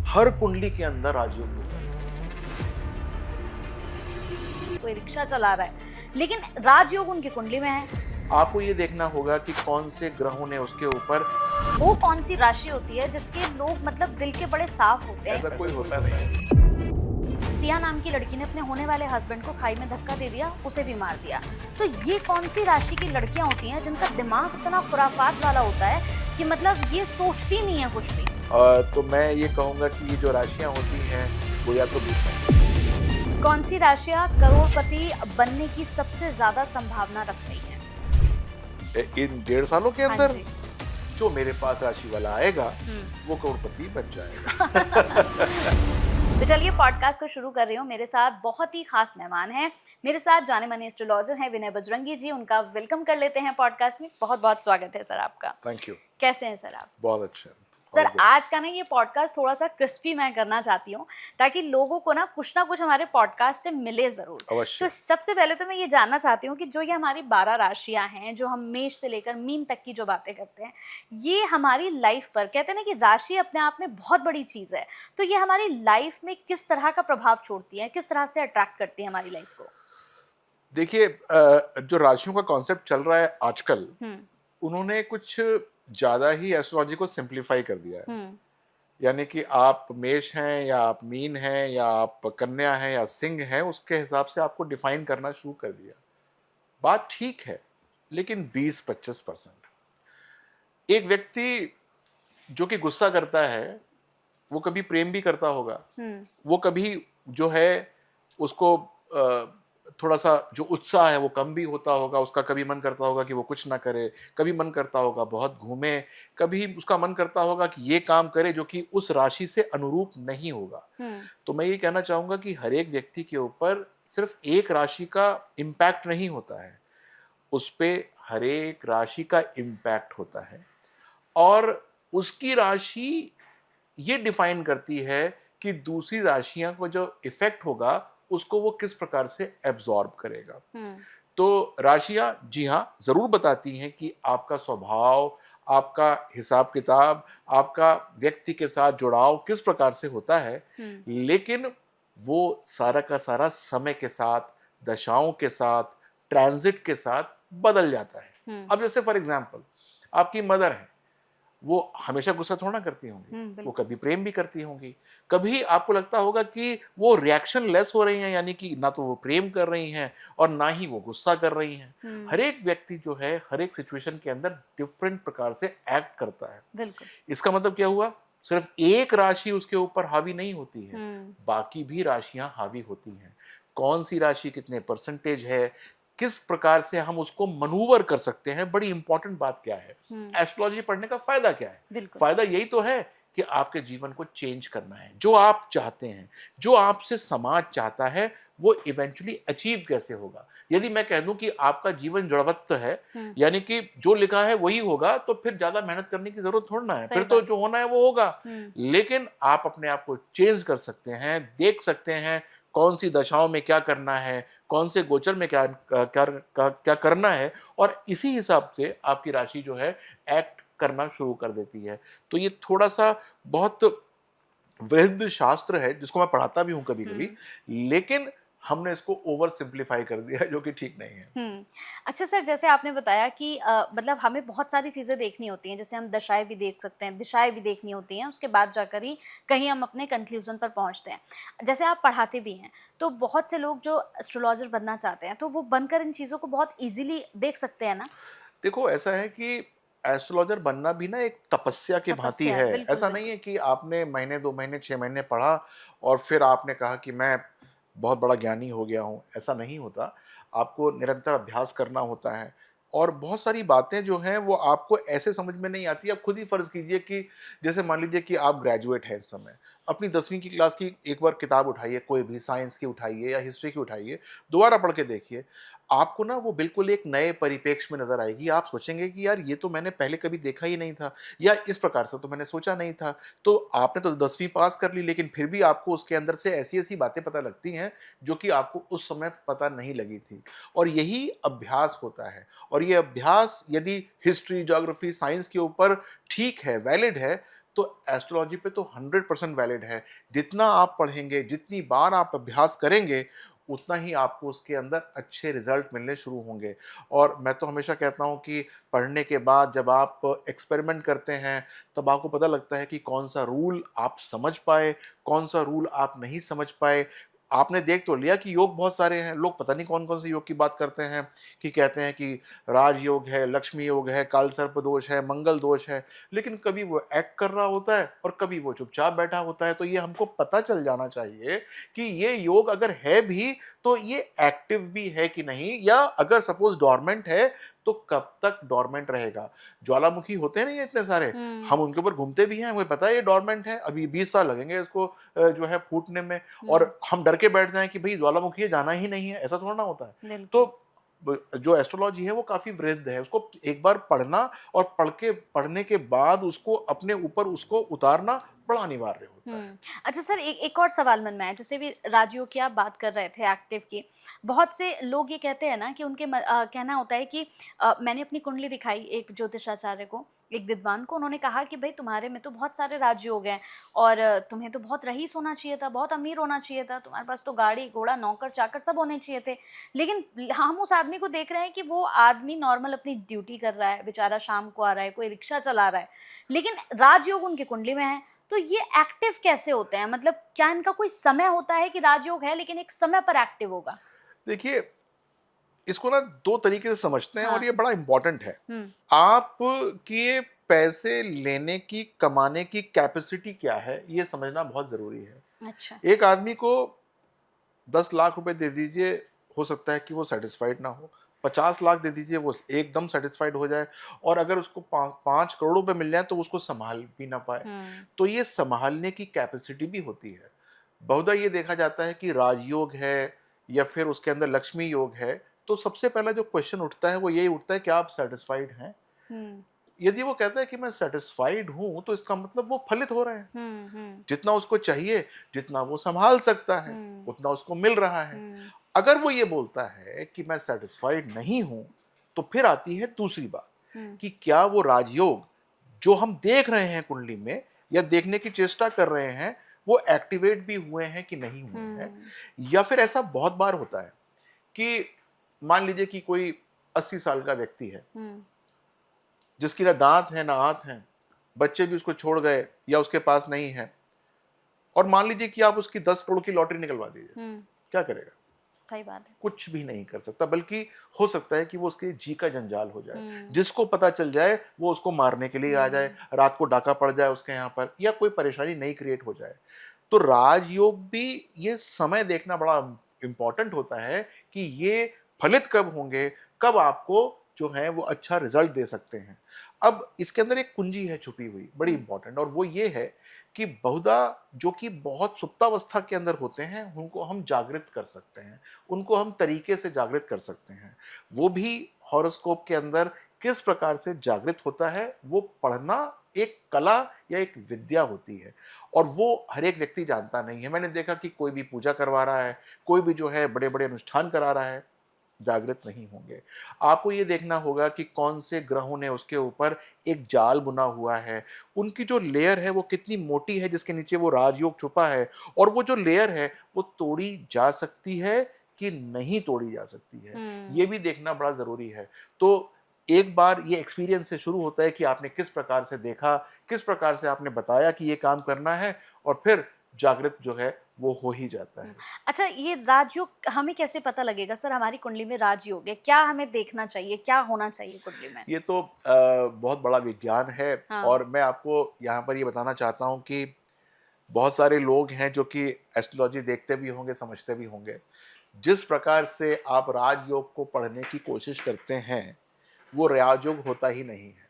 हर कुंडली के अंदर राजयोग होता है। कोई रिक्शा चला रहा है लेकिन राजयोग उनकी कुंडली में है। आपको ये देखना होगा कि कौन से ग्रहों ने उसके ऊपर। वो कौन सी राशि होती है जिसके लोग मतलब दिल के बड़े साफ होते हैं। ऐसा कोई होता नहीं है। सिया नाम की लड़की ने अपने होने वाले हस्बैंड को खाई में धक्का दे दिया, उसे भी मार दिया। तो ये कौन सी राशि की लड़कियां होती हैं जिनका दिमाग इतना खुराफात वाला होता है कि मतलब ये सोचती नहीं है कुछ भी। तो मैं ये कहूंगा कि ये जो राशियां होती हैं वो या तो बीच कौन सी राशियां करोड़पति बनने की सबसे ज्यादा संभावना रख रही है इन 1.5 सालों के हाँ अंदर जी। जो मेरे पास राशि वाला आएगा वो करोड़पति बन जाएगा। तो चलिए पॉडकास्ट को शुरू कर रही हूँ। मेरे साथ बहुत ही खास मेहमान हैं। मेरे साथ जाने माने एस्ट्रोलॉजर हैं विनय बजरंगी जी। उनका वेलकम कर लेते हैं पॉडकास्ट में। बहुत बहुत स्वागत है सर आपका। Thank you. कैसे हैं सर आप? बहुत अच्छा। सर आज का ना ये पॉडकास्ट थोड़ा सा क्रिस्पी मैं करना चाहती हूँ ताकि लोगों को ना कुछ हमारे पॉडकास्ट से मिले जरूर। अवश्य। तो सबसे पहले तो मैं ये जानना चाहती हूँ कि जो ये हमारी 12 राशियां हैं, जो हम मेष से लेकर मीन तक की जो बातें करते हैं, ये हमारी लाइफ पर, कहते हैं ना कि राशि अपने आप में बहुत बड़ी चीज है, तो ये हमारी लाइफ में किस तरह का प्रभाव छोड़ती है, किस तरह से अट्रैक्ट करती है हमारी लाइफ को? देखिए, जो राशियों का कॉन्सेप्ट चल रहा है आजकल, उन्होंने कुछ ज्यादा ही एस्ट्रोलॉजी को सिंप्लीफाई कर दिया है। यानी कि आप मेष हैं या आप मीन हैं या आप कन्या हैं या सिंह हैं, उसके हिसाब से आपको डिफाइन करना शुरू कर दिया। बात ठीक है, लेकिन 20-25%। एक व्यक्ति जो कि गुस्सा करता है, वो कभी प्रेम भी करता होगा। वो कभी जो है उसको थोड़ा सा जो उत्साह है वो कम भी होता होगा। उसका कभी मन करता होगा कि वो कुछ ना करे, कभी मन करता होगा बहुत घूमे, कभी उसका मन करता होगा कि ये काम करे जो कि उस राशि से अनुरूप नहीं होगा। तो मैं ये कहना चाहूंगा कि हर एक व्यक्ति के ऊपर सिर्फ एक राशि का इम्पैक्ट नहीं होता है, उस पे हर एक राशि का इम्पैक्ट होता है और उसकी राशि ये डिफाइन करती है कि दूसरी राशियां को जो इफेक्ट होगा उसको वो किस प्रकार से एब्जॉर्ब करेगा। तो राशियां जी हाँ जरूर बताती हैं कि आपका स्वभाव, आपका हिसाब किताब, आपका व्यक्ति के साथ जुड़ाव किस प्रकार से होता है, लेकिन वो सारा का सारा समय के साथ, दशाओं के साथ, ट्रांजिट के साथ बदल जाता है। अब जैसे फॉर एग्जाम्पल आपकी मदर है, वो हमेशा गुस्सा थोड़ा करती होंगी, वो कभी प्रेम भी करती होंगी। कभी आपको लगता होगा कि वो रिएक्शन लेस हो रही हैं, यानी कि ना तो वो प्रेम कर रही हैं और ना ही वो गुस्सा कर रही हैं। हर एक व्यक्ति जो है हर एक सिचुएशन के अंदर डिफरेंट प्रकार से एक्ट करता है। बिल्कुल। इसका मतलब क्या हुआ? सिर्फ एक राशि उसके ऊपर हावी नहीं होती है, बाकी भी राशियां हावी होती हैं। कौन सी राशि कितने परसेंटेज है, किस प्रकार से हम उसको मनूवर कर सकते हैं, बड़ी इंपॉर्टेंट बात क्या है। एस्ट्रोलॉजी पढ़ने का फायदा क्या है? फायदा यही तो है कि आपके जीवन को चेंज करना है, जो आप चाहते हैं, जो आपसे समाज चाहता है, वो इवेंचुअली अचीव कैसे होगा। यदि मैं कह दूं कि आपका जीवन जड़वत्त है, यानी कि जो लिखा है वही होगा, तो फिर ज्यादा मेहनत करने की जरूरत थोड़ा ना है, फिर तो जो होना है वो होगा। लेकिन आप अपने आप को चेंज कर सकते हैं, देख सकते हैं कौन सी दशाओं में क्या करना है, कौन से गोचर में क्या करना है, और इसी हिसाब से आपकी राशि जो है एक्ट करना शुरू कर देती है। तो ये थोड़ा सा बहुत वृहद शास्त्र है जिसको मैं पढ़ाता भी हूं कभी कभी, लेकिन हमने इसको ओवर सिंप्लीफाई कर दिया है, जो कि ठीक नहीं है। अच्छा सर, जैसे आपने बताया कि मतलब हमें बहुत सारी चीज़ें देखनी होती हैं, जैसे हम दशाएं भी देख सकते हैं, दिशाएं भी देखनी होती हैं, उसके बाद जाकर ही कहीं हम अपने कंक्लूजन पर पहुंचते हैं। जैसे आप पढ़ाते भी हैं, तो बहुत से लोग जो एस्ट्रोलॉजर बनना चाहते हैं, तो वो बनकर इन चीज़ों को बहुत ईजिली देख सकते हैं ना? देखो, ऐसा है कि एस्ट्रोलॉजर बनना भी ना एक तपस्या की भांति तपस्या है, है। बिल्कुल ऐसा बिल्कुल। नहीं है कि आपने महीने 2 महीने 6 महीने पढ़ा और फिर आपने कहा कि मैं बहुत बड़ा ज्ञानी हो गया हूँ, ऐसा नहीं होता। आपको निरंतर अभ्यास करना होता है और बहुत सारी बातें जो हैं वो आपको ऐसे समझ में नहीं आती। आप खुद ही फर्ज कीजिए कि जैसे मान लीजिए कि आप ग्रेजुएट हैं इस समय, अपनी 10वीं की क्लास की एक बार किताब उठाइए, कोई भी साइंस की उठाइए या हिस्ट्री की उठाइए, दोबारा पढ़ के देखिए, आपको ना वो बिल्कुल एक नए परिप्रेक्ष्य में नजर आएगी। आप सोचेंगे कि यार ये तो मैंने पहले कभी देखा ही नहीं था, या इस प्रकार से तो मैंने सोचा नहीं था। तो आपने तो 10वीं पास कर ली, लेकिन फिर भी आपको उसके अंदर से ऐसी ऐसी बातें पता लगती हैं जो कि आपको उस समय पता नहीं लगी थी। और यही अभ्यास होता है। और ये अभ्यास यदि हिस्ट्री, ज्योग्राफी, साइंस के ऊपर ठीक है, वैलिड है, तो एस्ट्रोलॉजी पे तो 100% वैलिड है। जितना आप पढ़ेंगे, जितनी बार आप अभ्यास करेंगे, उतना ही आपको उसके अंदर अच्छे रिजल्ट मिलने शुरू होंगे। और मैं तो हमेशा कहता हूँ कि पढ़ने के बाद जब आप एक्सपेरिमेंट करते हैं, तब आपको पता लगता है कि कौन सा रूल आप समझ पाए, कौन सा रूल आप नहीं समझ पाए। आपने देख तो लिया कि योग बहुत सारे हैं, लोग पता नहीं कौन-कौन से योग की बात करते हैं, कि कहते हैं कि राजयोग है, लक्ष्मी योग है, कालसर्प दोष है, मंगल दोष है, लेकिन कभी वो एक्ट कर रहा होता है और कभी वो चुपचाप बैठा होता है। तो ये हमको पता चल जाना चाहिए कि ये योग अगर है भी, तो ये एक्टिव भी है कि नहीं, या अगर सपोज डोरमेंट है, तो कब तक डोरमेंट रहेगा। ज्वालामुखी होते हैं ना ये इतने सारे, हम उनके ऊपर घूमते भी हैं, हमें पता है ये डोरमेंट है, अभी 20 साल लगेंगे इसको जो है फूटने में, और हम डर के बैठ जाएं कि भाई ज्वालामुखी है, जाना ही नहीं है, ऐसा थोड़ा ना होता है। बिल्कुल। तो जो एस्ट्रोलॉजी है वो काफी वृहद है, उसको एक बार पढ़ना और पढ़ने के बाद उसको अपने ऊपर उसको उतारना बड़ा अनिवार्य होता है। अच्छा सर, एक और सवाल मन में आया, जैसे भी राजयोग की आप बात कर रहे थे, एक्टिव की, बहुत से लोग ये कहते हैं ना कि उनके कहना होता है कि मैंने अपनी कुंडली दिखाई एक ज्योतिषाचार्य को, एक विद्वान को, उन्होंने कहा कि भाई तुम्हारे में तो बहुत सारे राजयोग हैं और तुम्हें तो बहुत रईस होना चाहिए था, बहुत अमीर होना चाहिए था, तुम्हारे पास तो गाड़ी घोड़ा नौकर चाकर सब होने चाहिए थे। लेकिन हम उस आदमी को देख रहे हैं कि वो आदमी नॉर्मल अपनी ड्यूटी कर रहा है, बेचारा शाम को आ रहा है, कोई रिक्शा चला रहा है, लेकिन राजयोग उनकी कुंडली में है। तो ये एक्टिव कैसे होते हैं? मतलब क्या इनका कोई समय होता है कि राजयोग है लेकिन एक समय पर एक्टिव होगा? देखिए, इसको ना दो तरीके से समझते हैं और हाँ। ये बड़ा इंपॉर्टेंट है। हुँ। आप के पैसे लेने की, कमाने की कैपेसिटी क्या है, ये समझना बहुत जरूरी है। अच्छा। एक आदमी को 10 लाख रुपए दे दीजिए, हो सकता है कि वो सेटिस्फाइड ना हो। 50 लाख दे दीजिए, वो एकदम सेटिस्फाइड हो जाए। और अगर उसको 5 करोड़ रुपए मिल जाए तो उसको संभाल भी ना पाए। हुँ। तो ये संभालने की कैपेसिटी भी होती है। बहुधा ये देखा जाता है कि राजयोग है या फिर उसके अंदर लक्ष्मी योग है, तो सबसे पहला जो क्वेश्चन उठता है वो यही उठता है कि आप सेटिस्फाइड हैं। हुँ। यदि वो कहता है कि मैं सेटिस्फाइड हूं, तो इसका मतलब वो फलित हो रहे हैं। हुँ, हुँ, जितना उसको चाहिए, जितना वो संभाल सकता है, हुँ, उतना उसको मिल रहा है। हुँ, अगर वो ये बोलता है कि मैं सेटिस्फाइड नहीं हूं, तो फिर आती है दूसरी बात, हुँ, कि क्या वो राजयोग जो हम देख रहे हैं कुंडली में या देखने की चेष्टा कर रहे हैं, वो एक्टिवेट भी हुए हैं कि नहीं हुए हैं। हुँ, या फिर ऐसा बहुत बार होता है कि मान लीजिए कि कोई 80 साल का व्यक्ति है, हुँ, जिसकी ना दांत है ना आंत है, बच्चे भी उसको छोड़ गए या उसके पास नहीं है, और मान लीजिए कि आप उसकी 10 करोड़ की लॉटरी निकलवा दीजिए, हुँ, क्या करेगा? सही बात है। कुछ भी नहीं कर सकता, बल्कि हो सकता है कि वो उसके जी का जंजाल हो जाए। हुँ, जिसको पता चल जाए वो उसको मारने के लिए आ जाए, हुँ, रात को डाका पड़ जाए उसके यहाँ पर, या कोई परेशानी नई क्रिएट हो जाए। तो राजयोग भी ये समय देखना बड़ा इंपॉर्टेंट होता है कि ये फलित कब होंगे, कब आपको जो है वो अच्छा रिजल्ट दे सकते हैं। अब इसके अंदर एक कुंजी है छुपी हुई, बड़ी हुँ, इंपॉर्टेंट, और वो ये है कि बहुधा जो कि बहुत सुप्तावस्था के अंदर होते हैं, उनको हम जागृत कर सकते हैं, उनको हम तरीके से जागृत कर सकते हैं। वो भी हॉरोस्कोप के अंदर किस प्रकार से जागृत होता है, वो पढ़ना एक कला या एक विद्या होती है, और वो हर एक व्यक्ति जानता नहीं है। मैंने देखा कि कोई भी पूजा करवा रहा है, कोई भी जो है बड़े बड़े अनुष्ठान करा रहा है, जागृत नहीं होंगे। आपको ये देखना होगा कि कौन से ग्रहों ने उसके ऊपर एक जाल बुना हुआ है, उनकी जो लेयर है वो कितनी मोटी है जिसके नीचे वो राजयोग छुपा है, और वो जो लेयर है वो तोड़ी जा सकती है कि नहीं तोड़ी जा सकती है, हुँ। ये भी देखना बड़ा ज़रूरी है। तो एक बार ये एक्सपीरियंस से शुरू होता है कि आपने किस प्रकार से देखा, किस प्रकार से आपने बताया कि ये काम करना है, और फिर जागृत जो है वो हो ही जाता हुँ। है। अच्छा, ये राजयोग हमें कैसे पता लगेगा सर हमारी कुंडली में राजयोग है? क्या हमें देखना चाहिए? क्या होना चाहिए कुंडली में? ये तो बहुत बड़ा विज्ञान है, हाँ। और मैं आपको यहाँ पर ये बताना चाहता हूँ कि बहुत सारे लोग हैं जो कि एस्ट्रोलॉजी देखते भी होंगे, समझते भी होंगे। जिस प्रकार से आप राजयोग को पढ़ने की कोशिश करते हैं, वो राजयोग होता ही नहीं है।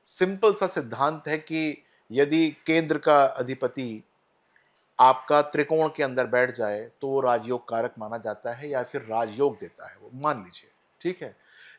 सिंपल सा सिद्धांत है कि यदि केंद्र का अधिपति आपका त्रिकोण के अंदर बैठ जाए, तो वो राजयोग कारक माना जाता है या फिर राजयोग देता है वो, मान लीजिए, ठीक है।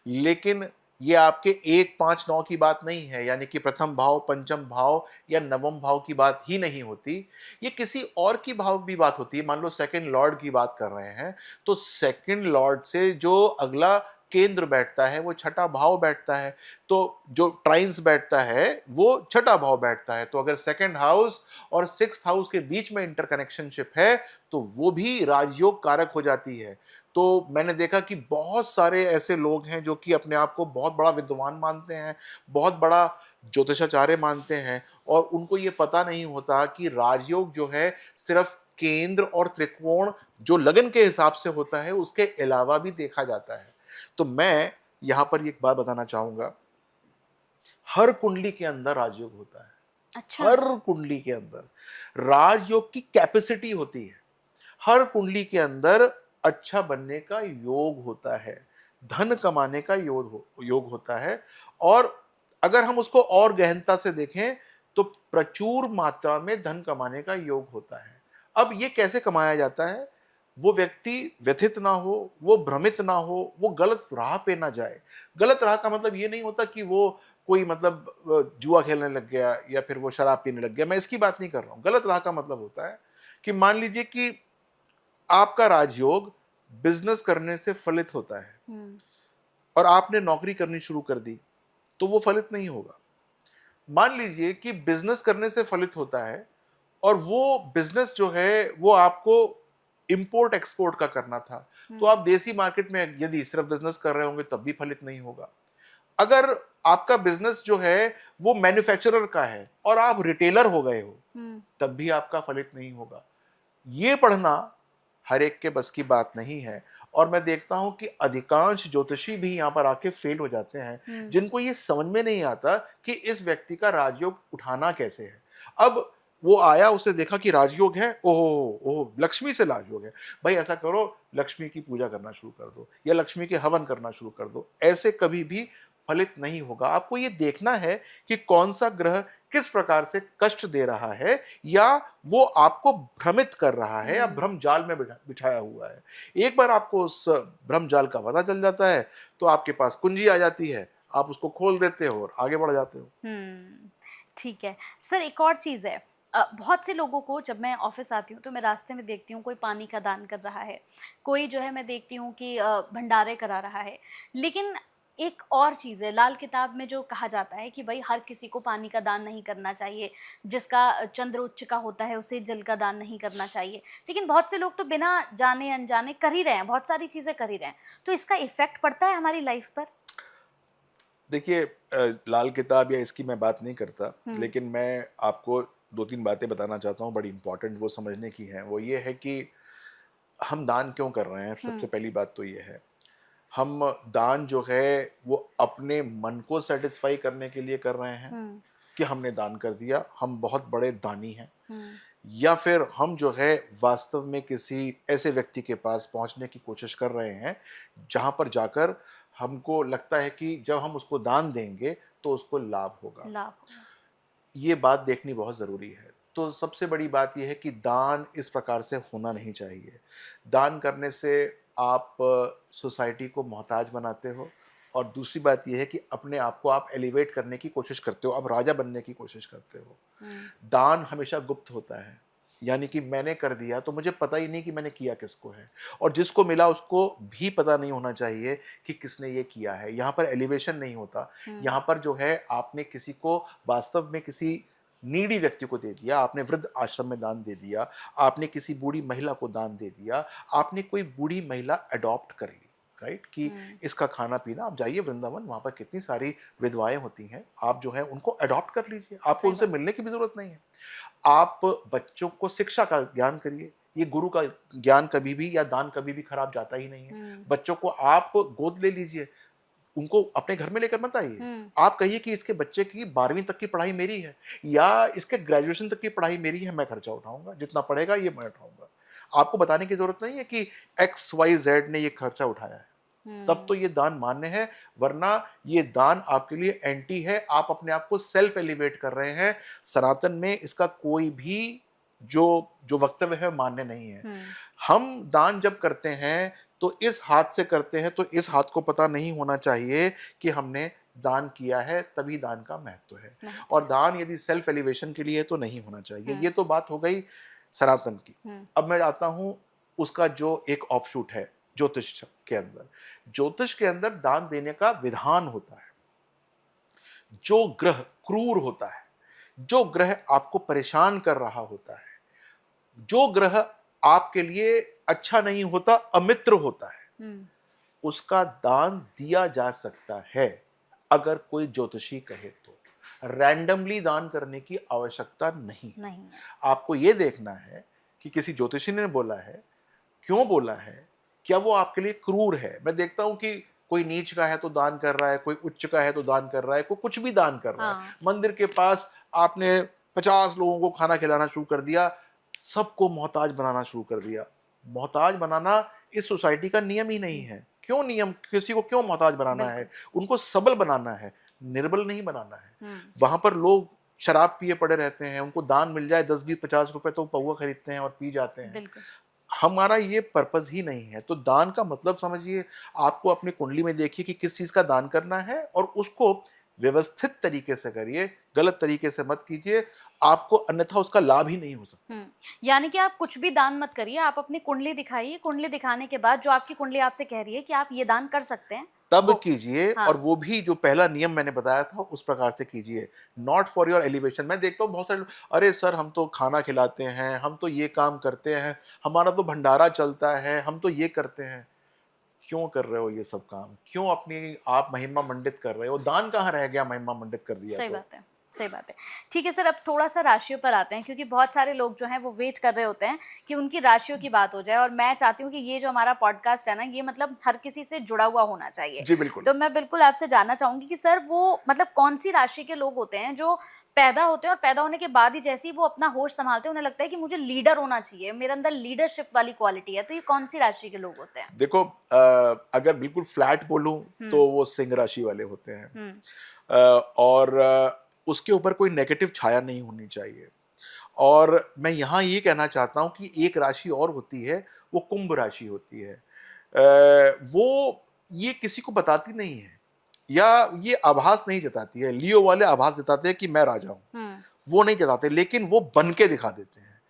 लेकिन ये आपके 1 5 9 की बात नहीं है, यानी कि प्रथम भाव, पंचम भाव या नवम भाव की बात ही नहीं होती। ये किसी और की भाव भी बात होती है। मान लो सेकंड लॉर्ड की बात कर रहे हैं, तो सेकंड लॉर्ड से जो अगला केंद्र बैठता है वो छठा भाव बैठता है, तो जो ट्राइन्स बैठता है वो छठा भाव बैठता है। तो अगर सेकंड हाउस और सिक्स्थ हाउस के बीच में इंटरकनेक्शनशिप है तो वो भी राजयोग कारक हो जाती है। तो मैंने देखा कि बहुत सारे ऐसे लोग हैं जो कि अपने आप को बहुत बड़ा विद्वान मानते हैं, बहुत बड़ा ज्योतिषाचार्य मानते हैं, और उनको ये पता नहीं होता कि राजयोग जो है सिर्फ केंद्र और त्रिकोण जो लगन के हिसाब से होता है उसके अलावा भी देखा जाता है। तो मैं यहां पर एक बात बताना चाहूंगा, हर कुंडली के अंदर राजयोग होता है। अच्छा। हर कुंडली के अंदर राजयोग की कैपेसिटी होती है। हर कुंडली के अंदर अच्छा बनने का योग होता है, धन कमाने का योग होता है। और अगर हम उसको और गहनता से देखें तो प्रचुर मात्रा में धन कमाने का योग होता है। अब ये कैसे कमाया जाता है? वो व्यक्ति व्यथित ना हो, वो भ्रमित ना हो, वो गलत राह पे ना जाए। गलत राह का मतलब ये नहीं होता कि वो कोई मतलब जुआ खेलने लग गया या फिर वो शराब पीने लग गया, मैं इसकी बात नहीं कर रहा हूं। गलत राह का मतलब होता है कि मान लीजिए कि आपका राजयोग बिजनेस करने से फलित होता है और आपने नौकरी करनी शुरू कर दी, तो वो फलित नहीं होगा। मान लीजिए कि बिजनेस करने से फलित होता है और वो बिजनेस जो है वो आपको इंपोर्ट एक्सपोर्ट का करना था, तो आप देसी मार्केट में यदि सिर्फ बिजनेस कर रहे होंगे तब भी फलित नहीं होगा। अगर आपका बिजनेस जो है वो मैन्युफैक्चरर का है और आप रिटेलर हो गए हो, तब भी आपका फलित नहीं होगा। ये पढ़ना हर एक के बस की बात नहीं है। और मैं देखता हूं कि अधिकांश ज्योतिषी भी यहां पर आके फेल हो जाते हैं, जिनको ये समझ में नहीं आता कि इस व्यक्ति का राजयोग उठाना कैसे है। अब वो आया, उसने देखा कि राजयोग है, ओहो ओहो लक्ष्मी से राजयोग है, भाई ऐसा करो लक्ष्मी की पूजा करना शुरू कर दो या लक्ष्मी के हवन करना शुरू कर दो। ऐसे कभी भी फलित नहीं होगा। आपको ये देखना है कि कौन सा ग्रह किस प्रकार से कष्ट दे रहा है, या वो आपको भ्रमित कर रहा है या भ्रम जाल में बिठाया हुआ है। एक बार आपको उस भ्रम जाल का पता चल जाता है तो आपके पास कुंजी आ जाती है, आप उसको खोल देते हो और आगे बढ़ जाते हो। ठीक है सर, एक और चीज़ है। बहुत से लोगों को जब मैं ऑफिस आती हूँ तो मैं रास्ते में देखती हूँ कोई पानी का दान कर रहा है, कोई जो है मैं देखती हूँ कि भंडारे करा रहा है। लेकिन एक और चीज़ है, लाल किताब में जो कहा जाता है कि भाई हर किसी को पानी का दान नहीं करना चाहिए, जिसका चंद्र उच्च का होता है उसे जल का दान नहीं करना चाहिए। लेकिन बहुत से लोग तो बिना जाने अनजाने कर ही रहे हैं, बहुत सारी चीज़ें कर ही रहे हैं। तो इसका इफेक्ट पड़ता है हमारी लाइफ पर? देखिए लाल किताब या इसकी मैं बात नहीं करता, लेकिन मैं आपको दो तीन बातें बताना चाहता हूँ, बड़ी इंपॉर्टेंट वो समझने की हैं। वो ये है कि हम दान क्यों कर रहे हैं। सबसे पहली बात तो ये है, हम दान जो है वो अपने मन को सेटिस्फाई करने के लिए कर रहे हैं कि हमने दान कर दिया, हम बहुत बड़े दानी हैं, या फिर हम जो है वास्तव में किसी ऐसे व्यक्ति के पास पहुंचने की कोशिश कर रहे हैं जहां पर जाकर हमको लगता है कि जब हम उसको दान देंगे तो उसको लाभ होगा। लाभ। ये बात देखनी बहुत ज़रूरी है। तो सबसे बड़ी बात यह है कि दान इस प्रकार से होना नहीं चाहिए। दान करने से आप सोसाइटी को मोहताज बनाते हो, और दूसरी बात यह है कि अपने आप को आप एलिवेट करने की कोशिश करते हो, आप राजा बनने की कोशिश करते हो। दान हमेशा गुप्त होता है, यानी कि मैंने कर दिया तो मुझे पता ही नहीं कि मैंने किया किसको है, और जिसको मिला उसको भी पता नहीं होना चाहिए कि किसने ये किया है। यहाँ पर एलिवेशन नहीं होता। यहाँ पर जो है आपने किसी को वास्तव में किसी नीडी व्यक्ति को दे दिया, आपने वृद्ध आश्रम में दान दे दिया, आपने किसी बूढ़ी महिला को दान दे दिया, आपने कोई बूढ़ी महिला अडॉप्ट कर ली, राइट, कि इसका खाना पीना। आप जाइए वृंदावन, वहां पर कितनी सारी विधवाएं होती हैं, आप जो है उनको अडॉप्ट कर लीजिए, आपको उनसे मिलने की भी जरूरत नहीं है। आप बच्चों को शिक्षा का ज्ञान करिए। ये गुरु का ज्ञान कभी भी या दान कभी भी खराब जाता ही नहीं है। बच्चों को आप गोद ले लीजिए, उनको अपने घर में लेकर मत आइए। आप कहिए कि इसके बच्चे की 12वीं तक की पढ़ाई मेरी है या इसके ग्रेजुएशन तक की पढ़ाई मेरी है, मैं खर्चा उठाऊंगा, जितना पड़ेगा ये मैं उठाऊंगा। आपको बताने की जरूरत नहीं है कि XYZ ने ये खर्चा उठाया है, तब तो ये दान मान्य है, वरना ये दान आपके लिए एंटी है। आप अपने आप को सेल्फ एलिवेट कर रहे हैं। सनातन में इसका कोई भी जो जो वक्तव्य है मान्य नहीं है। हम दान जब करते हैं तो इस हाथ से करते हैं, तो इस हाथ को पता नहीं होना चाहिए कि हमने दान किया है, तभी दान का महत्व है। और दान यदि सेल्फ एलिवेशन के लिए है तो नहीं होना चाहिए। ये तो बात हो गई सनातन की। अब मैं आता हूं उसका जो एक ऑफशूट है ज्योतिष के अंदर, ज्योतिष के अंदर दान देने का विधान होता है। जो ग्रह क्रूर होता है, जो ग्रह आपको परेशान कर रहा होता है, जो ग्रह आपके लिए अच्छा नहीं होता, अमित्र होता है, उसका दान दिया जा सकता है अगर कोई ज्योतिषी कहे तो। रैंडमली दान करने की आवश्यकता नहीं है। आपको यह देखना है कि किसी ज्योतिषी ने बोला है, क्यों बोला है, क्या वो आपके लिए क्रूर है। मैं देखता हूं कि कोई नीच का है तो दान कर रहा है, कोई उच्च का है तो दान कर रहा है, कोई कुछ भी दान कर रहा है। मंदिर के पास आपने 50 लोगों को खाना खिलाना शुरू कर दिया, सबको मोहताज बनाना शुरू कर दिया। मोहताज बनाना इस सोसाइटी का नियम ही नहीं है। क्यों नियम, किसी को क्यों मोहताज बनाना है? उनको सबल बनाना है, निर्बल नहीं बनाना है। वहां पर लोग शराब पिए पड़े रहते हैं, उनको दान मिल जाए 10, 20, 50 रुपए तो पौवा खरीदते हैं और पी जाते हैं। हमारा ये पर्पस ही नहीं है। तो दान का मतलब समझिए, आपको अपनी कुंडली में देखिए कि किस चीज का दान करना है और उसको व्यवस्थित तरीके से करिए, गलत तरीके से मत कीजिए, आपको अन्यथा उसका लाभ ही नहीं हो सकता। यानी कि आप कुछ भी दान मत करिए, आप अपनी कुंडली दिखाइए, कुंडली दिखाने के बाद जो आपकी कुंडली आपसे कह रही है कि आप ये दान कर सकते हैं, तब कीजिए। और वो भी जो पहला नियम मैंने बताया था उस प्रकार से कीजिए, नॉट फॉर योर एलिवेशन। मैं देखता हूँ बहुत सारे लोग, अरे सर हम तो खाना खिलाते हैं, हम तो ये काम करते हैं, हमारा तो भंडारा चलता है, हम तो ये करते हैं। क्यों कर रहे हो ये सब काम? क्यों अपनी आप महिमा मंडित कर रहे हो? दान कहाँ रह गया महिमा मंडित कर दिया? सही बात है, सही बात है। ठीक है सर, अब थोड़ा सा राशियों पर आते हैं, क्योंकि बहुत सारे लोग जो हैं वो वेट कर रहे होते हैं कि उनकी राशियों की बात हो जाए, और मैं चाहती हूँ कि ये जो हमारा पॉडकास्ट है ना, ये मतलब हर किसी से जुड़ा हुआ होना चाहिए। जी बिल्कुल। तो मैं बिल्कुल आपसे जानना चाहूंगी कि सर वो मतलब कौन सी राशि के लोग होते हैं जो पैदा होते हैं और पैदा होने के बाद ही जैसे ही वो अपना होश संभालते हैं, उन्हें लगता है कि मुझे लीडर होना चाहिए, मेरे अंदर लीडरशिप वाली क्वालिटी है, तो ये कौन सी राशि के लोग होते हैं? देखो, अगर बिल्कुल फ्लैट बोलूं तो वो सिंह राशि वाले होते हैं। और उसके ऊपर कोई नेगेटिव छाया नहीं होनी चाहिए। और मैं यहाँ ये कहना चाहता हूँ कि एक राशि और होती है, वो कुंभ राशि होती है। वो ये किसी को बताती नहीं है, या ये आभास नहीं जताती है। लियो वाले आभास जताते हैं कि मैं राजा हूँ, वो नहीं जताते, लेकिन वो बन के दिखा देते हैं।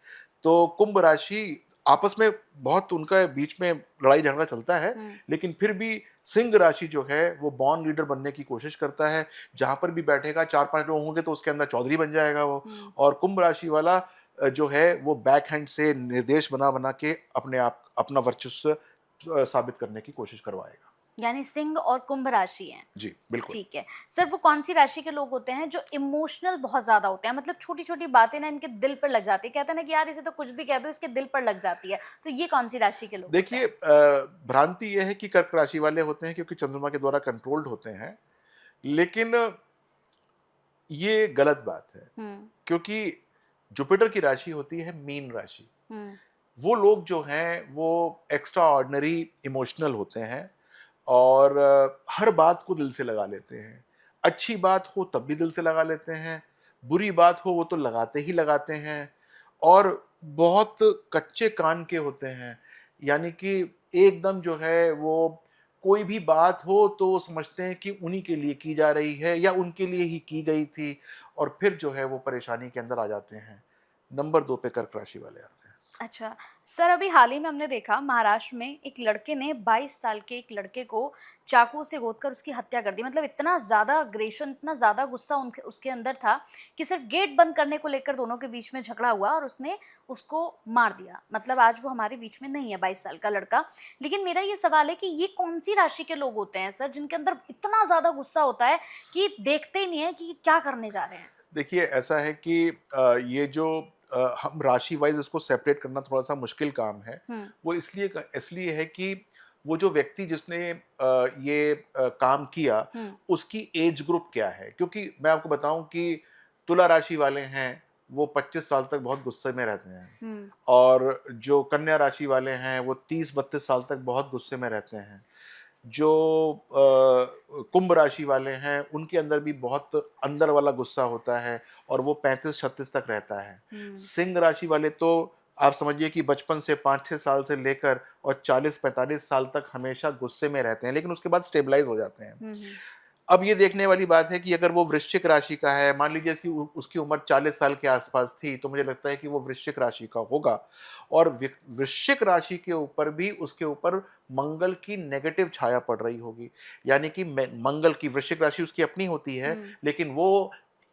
तो कुंभ राशि आपस में बहुत उनका बीच में लड़ाई झगड़ा चलता है, लेकिन फिर भी सिंह राशि जो है वो बॉर्न लीडर बनने की कोशिश करता है। जहां पर भी बैठेगा 4-5 लोग होंगे तो उसके अंदर चौधरी बन जाएगा वो। और कुंभ राशि वाला जो है वो बैक हैंड से निर्देश बना बना के अपने आप अपना वर्चस्व साबित करने की कोशिश करवाएगा। यानी सिंह और कुंभ राशि हैं। जी बिल्कुल। ठीक है सर, वो कौन सी राशि के लोग होते हैं जो इमोशनल बहुत ज्यादा होते हैं, मतलब छोटी छोटी बातें ना इनके दिल पर लग जाती है, कहते हैं ना कि यार इसे तो कुछ भी कह दो इसके दिल पर लग जाती है, तो ये कौन सी राशि के लोग? देखिए, भ्रांति यह है कि कर्क राशि वाले होते हैं क्योंकि चंद्रमा के द्वारा कंट्रोल्ड होते हैं, लेकिन ये गलत बात है। क्योंकि जुपिटर की राशि होती है मीन राशि। वो लोग जो हैं वो एक्स्ट्रा ऑर्डिनरी इमोशनल होते हैं और हर बात को दिल से लगा लेते हैं। अच्छी बात हो तब भी दिल से लगा लेते हैं, बुरी बात हो वो तो लगाते ही लगाते हैं, और बहुत कच्चे कान के होते हैं। यानी कि एकदम जो है वो कोई भी बात हो तो समझते हैं कि उन्हीं के लिए की जा रही है या उनके लिए ही की गई थी, और फिर जो है वो परेशानी के अंदर आ जाते हैं। नंबर 2 पे कर्क राशि वाले आते हैं। अच्छा सर, अभी हाल ही में हमने देखा महाराष्ट्र में एक लड़के ने 22 साल के एक लड़के को चाकू से गोदकर उसकी हत्या कर दी। मतलब इतना ज़्यादा अग्रेशन, इतना ज़्यादा गुस्सा उसके अंदर था कि सिर्फ गेट बंद करने को लेकर दोनों के बीच में झगड़ा हुआ और उसने उसको मार दिया। मतलब आज वो हमारे बीच में नहीं है 22 साल का लड़का। लेकिन मेरा ये सवाल है कि ये कौन सी राशि के लोग होते हैं सर जिनके अंदर इतना ज़्यादा गुस्सा होता है कि देखते ही नहीं है कि क्या करने जा रहे हैं? देखिए, ऐसा है कि ये जो हम राशि वाइज इसको सेपरेट करना थोड़ा सा मुश्किल काम है। वो इसलिए है कि वो जो व्यक्ति जिसने ये काम किया उसकी एज ग्रुप क्या है। क्योंकि मैं आपको बताऊं कि तुला राशि वाले हैं वो 25 साल तक बहुत गुस्से में रहते हैं, और जो कन्या राशि वाले हैं वो 30-32 साल तक बहुत गुस्से में रहते हैं। जो कुंभ राशि वाले हैं उनके अंदर भी बहुत अंदर वाला गुस्सा होता है और वो 35-36 तक रहता है। सिंह राशि वाले तो आप समझिए कि बचपन से 5-6 साल से लेकर और 40-45 साल तक हमेशा गुस्से में रहते हैं, लेकिन उसके बाद स्टेबलाइज हो जाते हैं। अब ये देखने वाली बात है कि अगर वो वृश्चिक राशि का है, मान लीजिए कि उसकी उम्र 40 साल के आसपास थी, तो मुझे लगता है कि वो वृश्चिक राशि का होगा। और वृश्चिक राशि के ऊपर भी उसके ऊपर मंगल की नेगेटिव छाया पड़ रही होगी, यानी कि मंगल की, वृश्चिक राशि उसकी अपनी होती है, लेकिन वो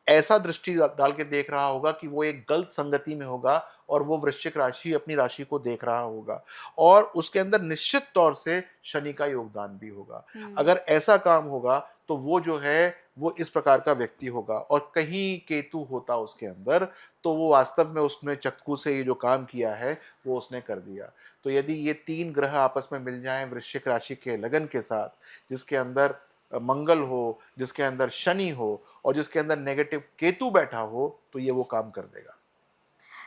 ऐसा दृष्टि डाल के देख रहा होगा कि वो एक गलत संगति में होगा और वो वृश्चिक राशि अपनी राशि को देख रहा होगा, और उसके अंदर निश्चित तौर से शनि का योगदान भी होगा। अगर ऐसा काम होगा तो वो जो है वो इस प्रकार का व्यक्ति होगा, और कहीं केतु होता उसके अंदर तो वो वास्तव में उसने चक्कू से ये जो काम किया है वो उसने कर दिया। तो यदि ये तीन ग्रह आपस में मिल जाएं वृश्चिक राशि के लगन के साथ, जिसके अंदर मंगल हो, जिसके अंदर शनि हो, और जिसके अंदर नेगेटिव केतु बैठा हो, तो ये वो काम कर देगा।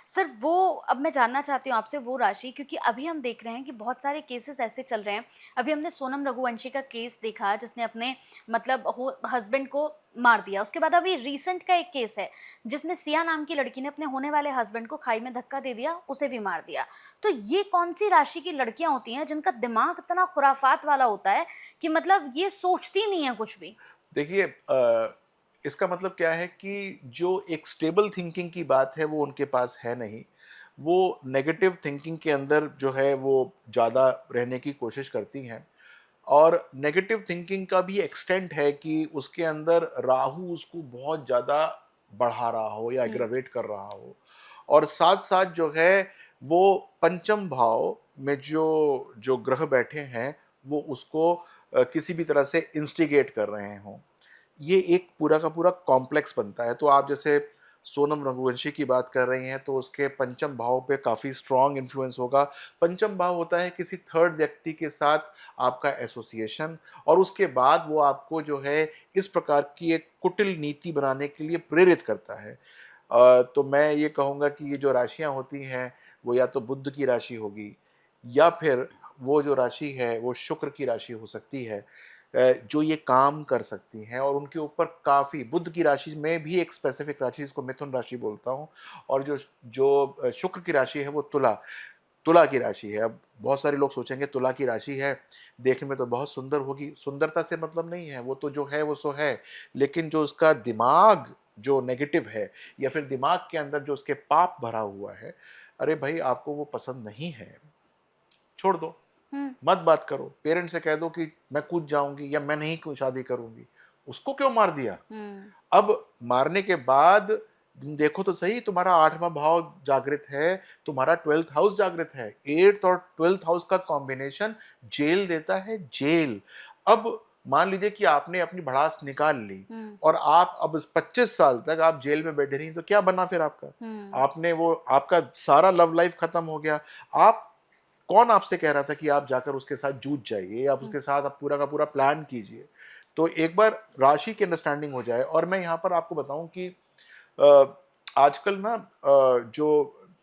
सर वो अब मैं जानना चाहती हूँ आपसे वो राशि, क्योंकि अभी हम देख रहे हैं कि बहुत सारे केसेस ऐसे चल रहे हैं। अभी हमने सोनम रघुवंशी का केस देखा जिसने अपने मतलब हस्बैंड को मार दिया। उसके बाद अभी रीसेंट का एक केस है जिसमें सिया नाम की लड़की ने अपने होने वाले हस्बैंड को खाई में धक्का दे दिया, उसे भी मार दिया। तो ये कौन सी राशि की लड़कियां होती हैं जिनका दिमाग इतना खुराफात वाला होता है कि मतलब ये सोचती नहीं है कुछ भी? देखिए, इसका मतलब क्या है कि जो एक स्टेबल थिंकिंग की बात है वो उनके पास है नहीं। वो नेगेटिव थिंकिंग के अंदर जो है वो ज़्यादा रहने की कोशिश करती हैं, और नेगेटिव थिंकिंग का भी एक्सटेंट है कि उसके अंदर राहु उसको बहुत ज़्यादा बढ़ा रहा हो या एग्रावेट कर रहा हो, और साथ साथ जो है वो पंचम भाव में जो जो ग्रह बैठे हैं वो उसको किसी भी तरह से इंस्टिगेट कर रहे हों। ये एक पूरा का पूरा कॉम्प्लेक्स बनता है। तो आप जैसे सोनम रघुवंशी की बात कर रही हैं तो उसके पंचम भाव पे काफ़ी स्ट्रॉन्ग इन्फ्लुएंस होगा। पंचम भाव होता है किसी थर्ड व्यक्ति के साथ आपका एसोसिएशन, और उसके बाद वो आपको जो है इस प्रकार की एक कुटिल नीति बनाने के लिए प्रेरित करता है। तो मैं ये कहूँगा कि ये जो राशियाँ होती हैं वो या तो बुध की राशि होगी, या फिर वो जो राशि है वो शुक्र की राशि हो सकती है, जो ये काम कर सकती हैं, और उनके ऊपर काफ़ी, बुध की राशि में भी एक स्पेसिफिक राशि जिसको मिथुन राशि बोलता हूँ, और जो जो शुक्र की राशि है वो तुला, तुला की राशि है। अब बहुत सारे लोग सोचेंगे तुला की राशि है, देखने में तो बहुत सुंदर होगी। सुंदरता से मतलब नहीं है, वो तो जो है वो सो है, लेकिन जो उसका दिमाग जो नेगेटिव है, या फिर दिमाग के अंदर जो उसके पाप भरा हुआ है, अरे भाई आपको वो पसंद नहीं है, छोड़ दो, हम्म। मत बात करो। पेरेंट्स से कह दो कि मैं कूद जाऊंगी या मैं नहीं शादी करूंगी। उसको क्यों मार दिया? हम्म। अब मारने के बाद तुम देखो तो सही, तुम्हारा 8वां भाव जागृत है, तुम्हारा 12th हाउस जागृत है। 8th और 12th हाउस का कॉम्बिनेशन जेल देता है, जेल। अब मान लीजिए कि आपने अपनी भड़ास निकाल ली, हम्म। और आप अब 25 साल तक आप जेल में बैठे रही, तो क्या बना फिर आपका? हम्म। आपने वो, आपका सारा लव लाइफ खत्म हो गया। आप, कौन आपसे कह रहा था कि आप जाकर उसके साथ जूझ जाइए, आप उसके साथ आप पूरा का पूरा प्लान कीजिए? तो एक बार राशि की अंडरस्टैंडिंग हो जाए। और मैं यहाँ पर आपको बताऊं कि आजकल ना जो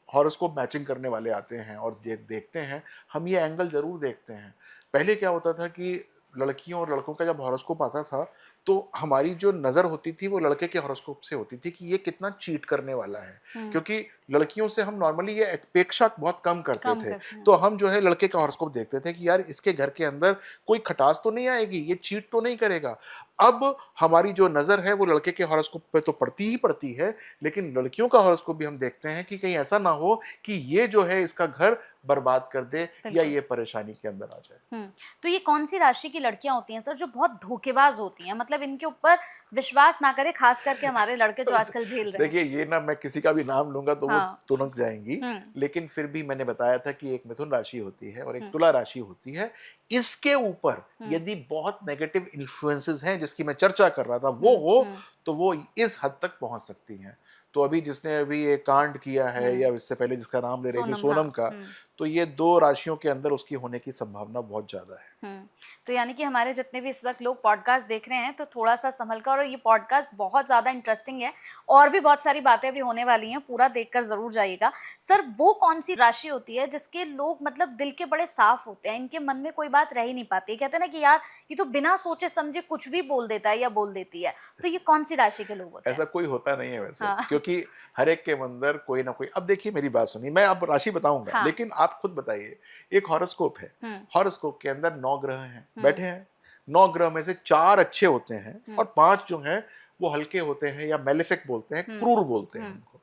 हॉरोस्कोप मैचिंग करने वाले आते हैं और देखते हैं, हम ये एंगल जरूर देखते हैं। पहले क्या होता था कि लड़कियों और लड़कों का जब हॉरोस्कोप आता था तो हमारी जो नज़र होती थी वो लड़के के हॉरोस्कोप से होती थी कि ये कितना चीट करने वाला है, हम्म। क्योंकि लड़कियों से हम नॉर्मली ये अपेक्षा बहुत कम करते कम थे। करते हैं। तो हम जो है लड़के का हॉरोस्कोप देखते थे कि यार इसके घर के अंदर कोई खटास तो नहीं आएगी, ये चीट तो नहीं करेगा। अब हमारी जो नज़र है वो लड़के के हॉरोस्कोप पे तो पड़ती ही पड़ती है, लेकिन लड़कियों का हॉरोस्कोप भी हम देखते हैं कि कहीं ऐसा ना हो कि ये जो है इसका घर बर्बाद कर दे या बिल्कुल। ये परेशानी के अंदर आ जाए। हुँ। तो ये कौन-सी राशि की लड़कियाँ होती हैं सर जो बहुत धोखेबाज़ होती हैं? मतलब इनके ऊपर विश्वास ना करें, ख़ास करके हमारे लड़के जो आजकल झेल रहे हैं। देखिए, ये ना मैं किसी का भी नाम लूंगा तो वो हाँ। तुरंत जाएंगी, हुँ। लेकिन फिर भी मैंने बताया था कि एक मिथुन राशि होती है और एक हुँ। तुला राशि होती है। इसके ऊपर हुँ। यदि बहुत नेगेटिव इन्फ्लुएंसेस हैं जिसकी मैं चर्चा कर रहा था वो हुँ। हो, हुँ। तो वो इस हद तक पहुंच सकती हैं। तो अभी जिसने अभी ये कांड किया है, हुँ। या इससे पहले जिसका नाम ले रही थी सोनम, हाँ। सोनम का, हुँ। तो ये दो राशियों के अंदर उसकी होने की संभावना बहुत ज्यादा है। हुँ। तो यानी कि हमारे जितने भी इस वक़्त लोग पॉडकास्ट देख रहे हैं, तो थोड़ा-सा सँभल कर, और ये पॉडकास्ट बहुत ज़्यादा इंटरेस्टिंग है और भी बहुत सारी बातें अभी होने वाली हैं, पूरा देखकर ज़रूर जाइएगा। सर वो कौन-सी राशि होती है जिसके लोग मतलब दिल के बड़े साफ़ होते हैं, इनके मन में कोई बात रह ही नहीं पाती? कहते हैं ना कि यार ये तो बिना सोचे-समझे कुछ भी बोल देता है या बोल देती है। तो ये कौन-सी राशि के लोग होते हैं? ऐसा कोई होता नहीं है वैसे, हाँ। क्योंकि हर एक के अंदर कोई ना कोई, अब देखिए मेरी बात सुनिए, मैं अब राशि बताऊंगा हाँ। लेकिन आप खुद बताइए। एक हॉरोस्कोप है, हुँ। हॉरोस्कोप के अंदर 9 ग्रह हैं हुँ। बैठे हैं, 9 ग्रह में से 4 अच्छे होते हैं और 5 जो हैं वो हल्के होते हैं, या मेलेफिक बोलते हैं, क्रूर बोलते हैं उनको।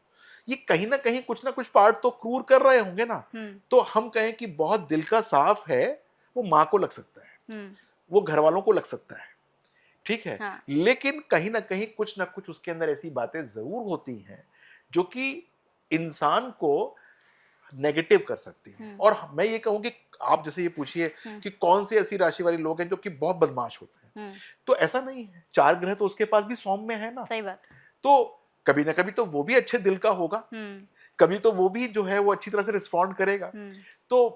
ये कहीं ना कहीं कुछ ना कुछ पार्ट तो क्रूर कर रहे होंगे ना। तो हम कहें कि बहुत दिल का साफ है, वो माँ को लग सकता है, वो घर वालों को लग सकता है, ठीक है। हाँ। लेकिन कहीं ना कुछ उसके अंदर ऐसी बातें जरूर होती हैं जो कि इंसान को नेगेटिव कर सकती हैं। और मैं ये कहूँ कि आप जैसे ये पूछिए कि कौन सी ऐसी राशि वाले लोग हैं जो कि बहुत बदमाश होते हैं, तो ऐसा नहीं है। 4 ग्रह तो उसके पास भी सौम्य है ना, सही बात। तो कभी ना कभी तो वो भी अच्छे दिल का होगा, कभी तो वो भी जो है वो अच्छी तरह से रिस्पॉन्ड करेगा। तो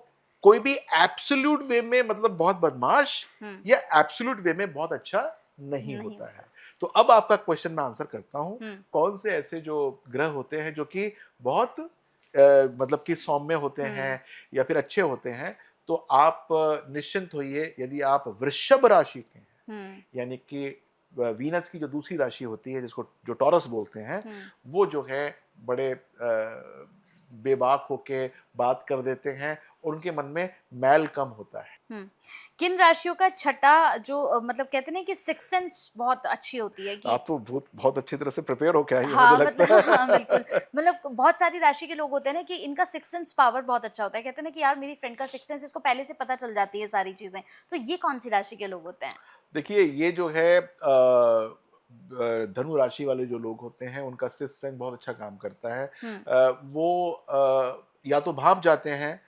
कोई भी एब्सोल्यूट वे में मतलब बहुत बदमाश या एब्सोल्यूट वे में बहुत अच्छा नहीं होता है। तो अब आपका क्वेश्चन मैं आंसर करता हूँ, कौन से ऐसे जो ग्रह होते हैं जो कि बहुत मतलब कि सौम्य होते हैं या फिर अच्छे होते हैं। तो आप निश्चिंत होइए, यदि आप वृषभ राशि के हैं, यानी कि वीनस की जो दूसरी राशि होती है जिसको जो टॉरस बोलते हैं, वो जो है बड़े बेबाक होके बात कर देते हैं और उनके मन में मैल कम होता है। किन राशियों का छठा जो मतलब कहते हैं ना कि सिक्स सेंस बहुत अच्छी होती है कि आप तो बहुत अच्छी तरह से प्रिपेयर हो क्या, ये हाँ, मुझे लगता मतलब है। हाँ, बिल्कुल। मतलब बहुत सारी राशि के लोग होते हैं ना कि इनका सिक्स सेंस पावर बहुत अच्छा होता है। कहते हैं ना कि यार मेरी फ्रेंड का सिक्स सेंस, इसको पहले से पता चल जाती है सारी चीज़ें। तो ये कौन-सी राशि के लोग होते हैं? देखिए, ये जो है धनु राशि वाले जो लोग होते हैं उनका सिक्स्थ सेंस बहुत अच्छा काम करता है। वो या तो भाप जाते हैं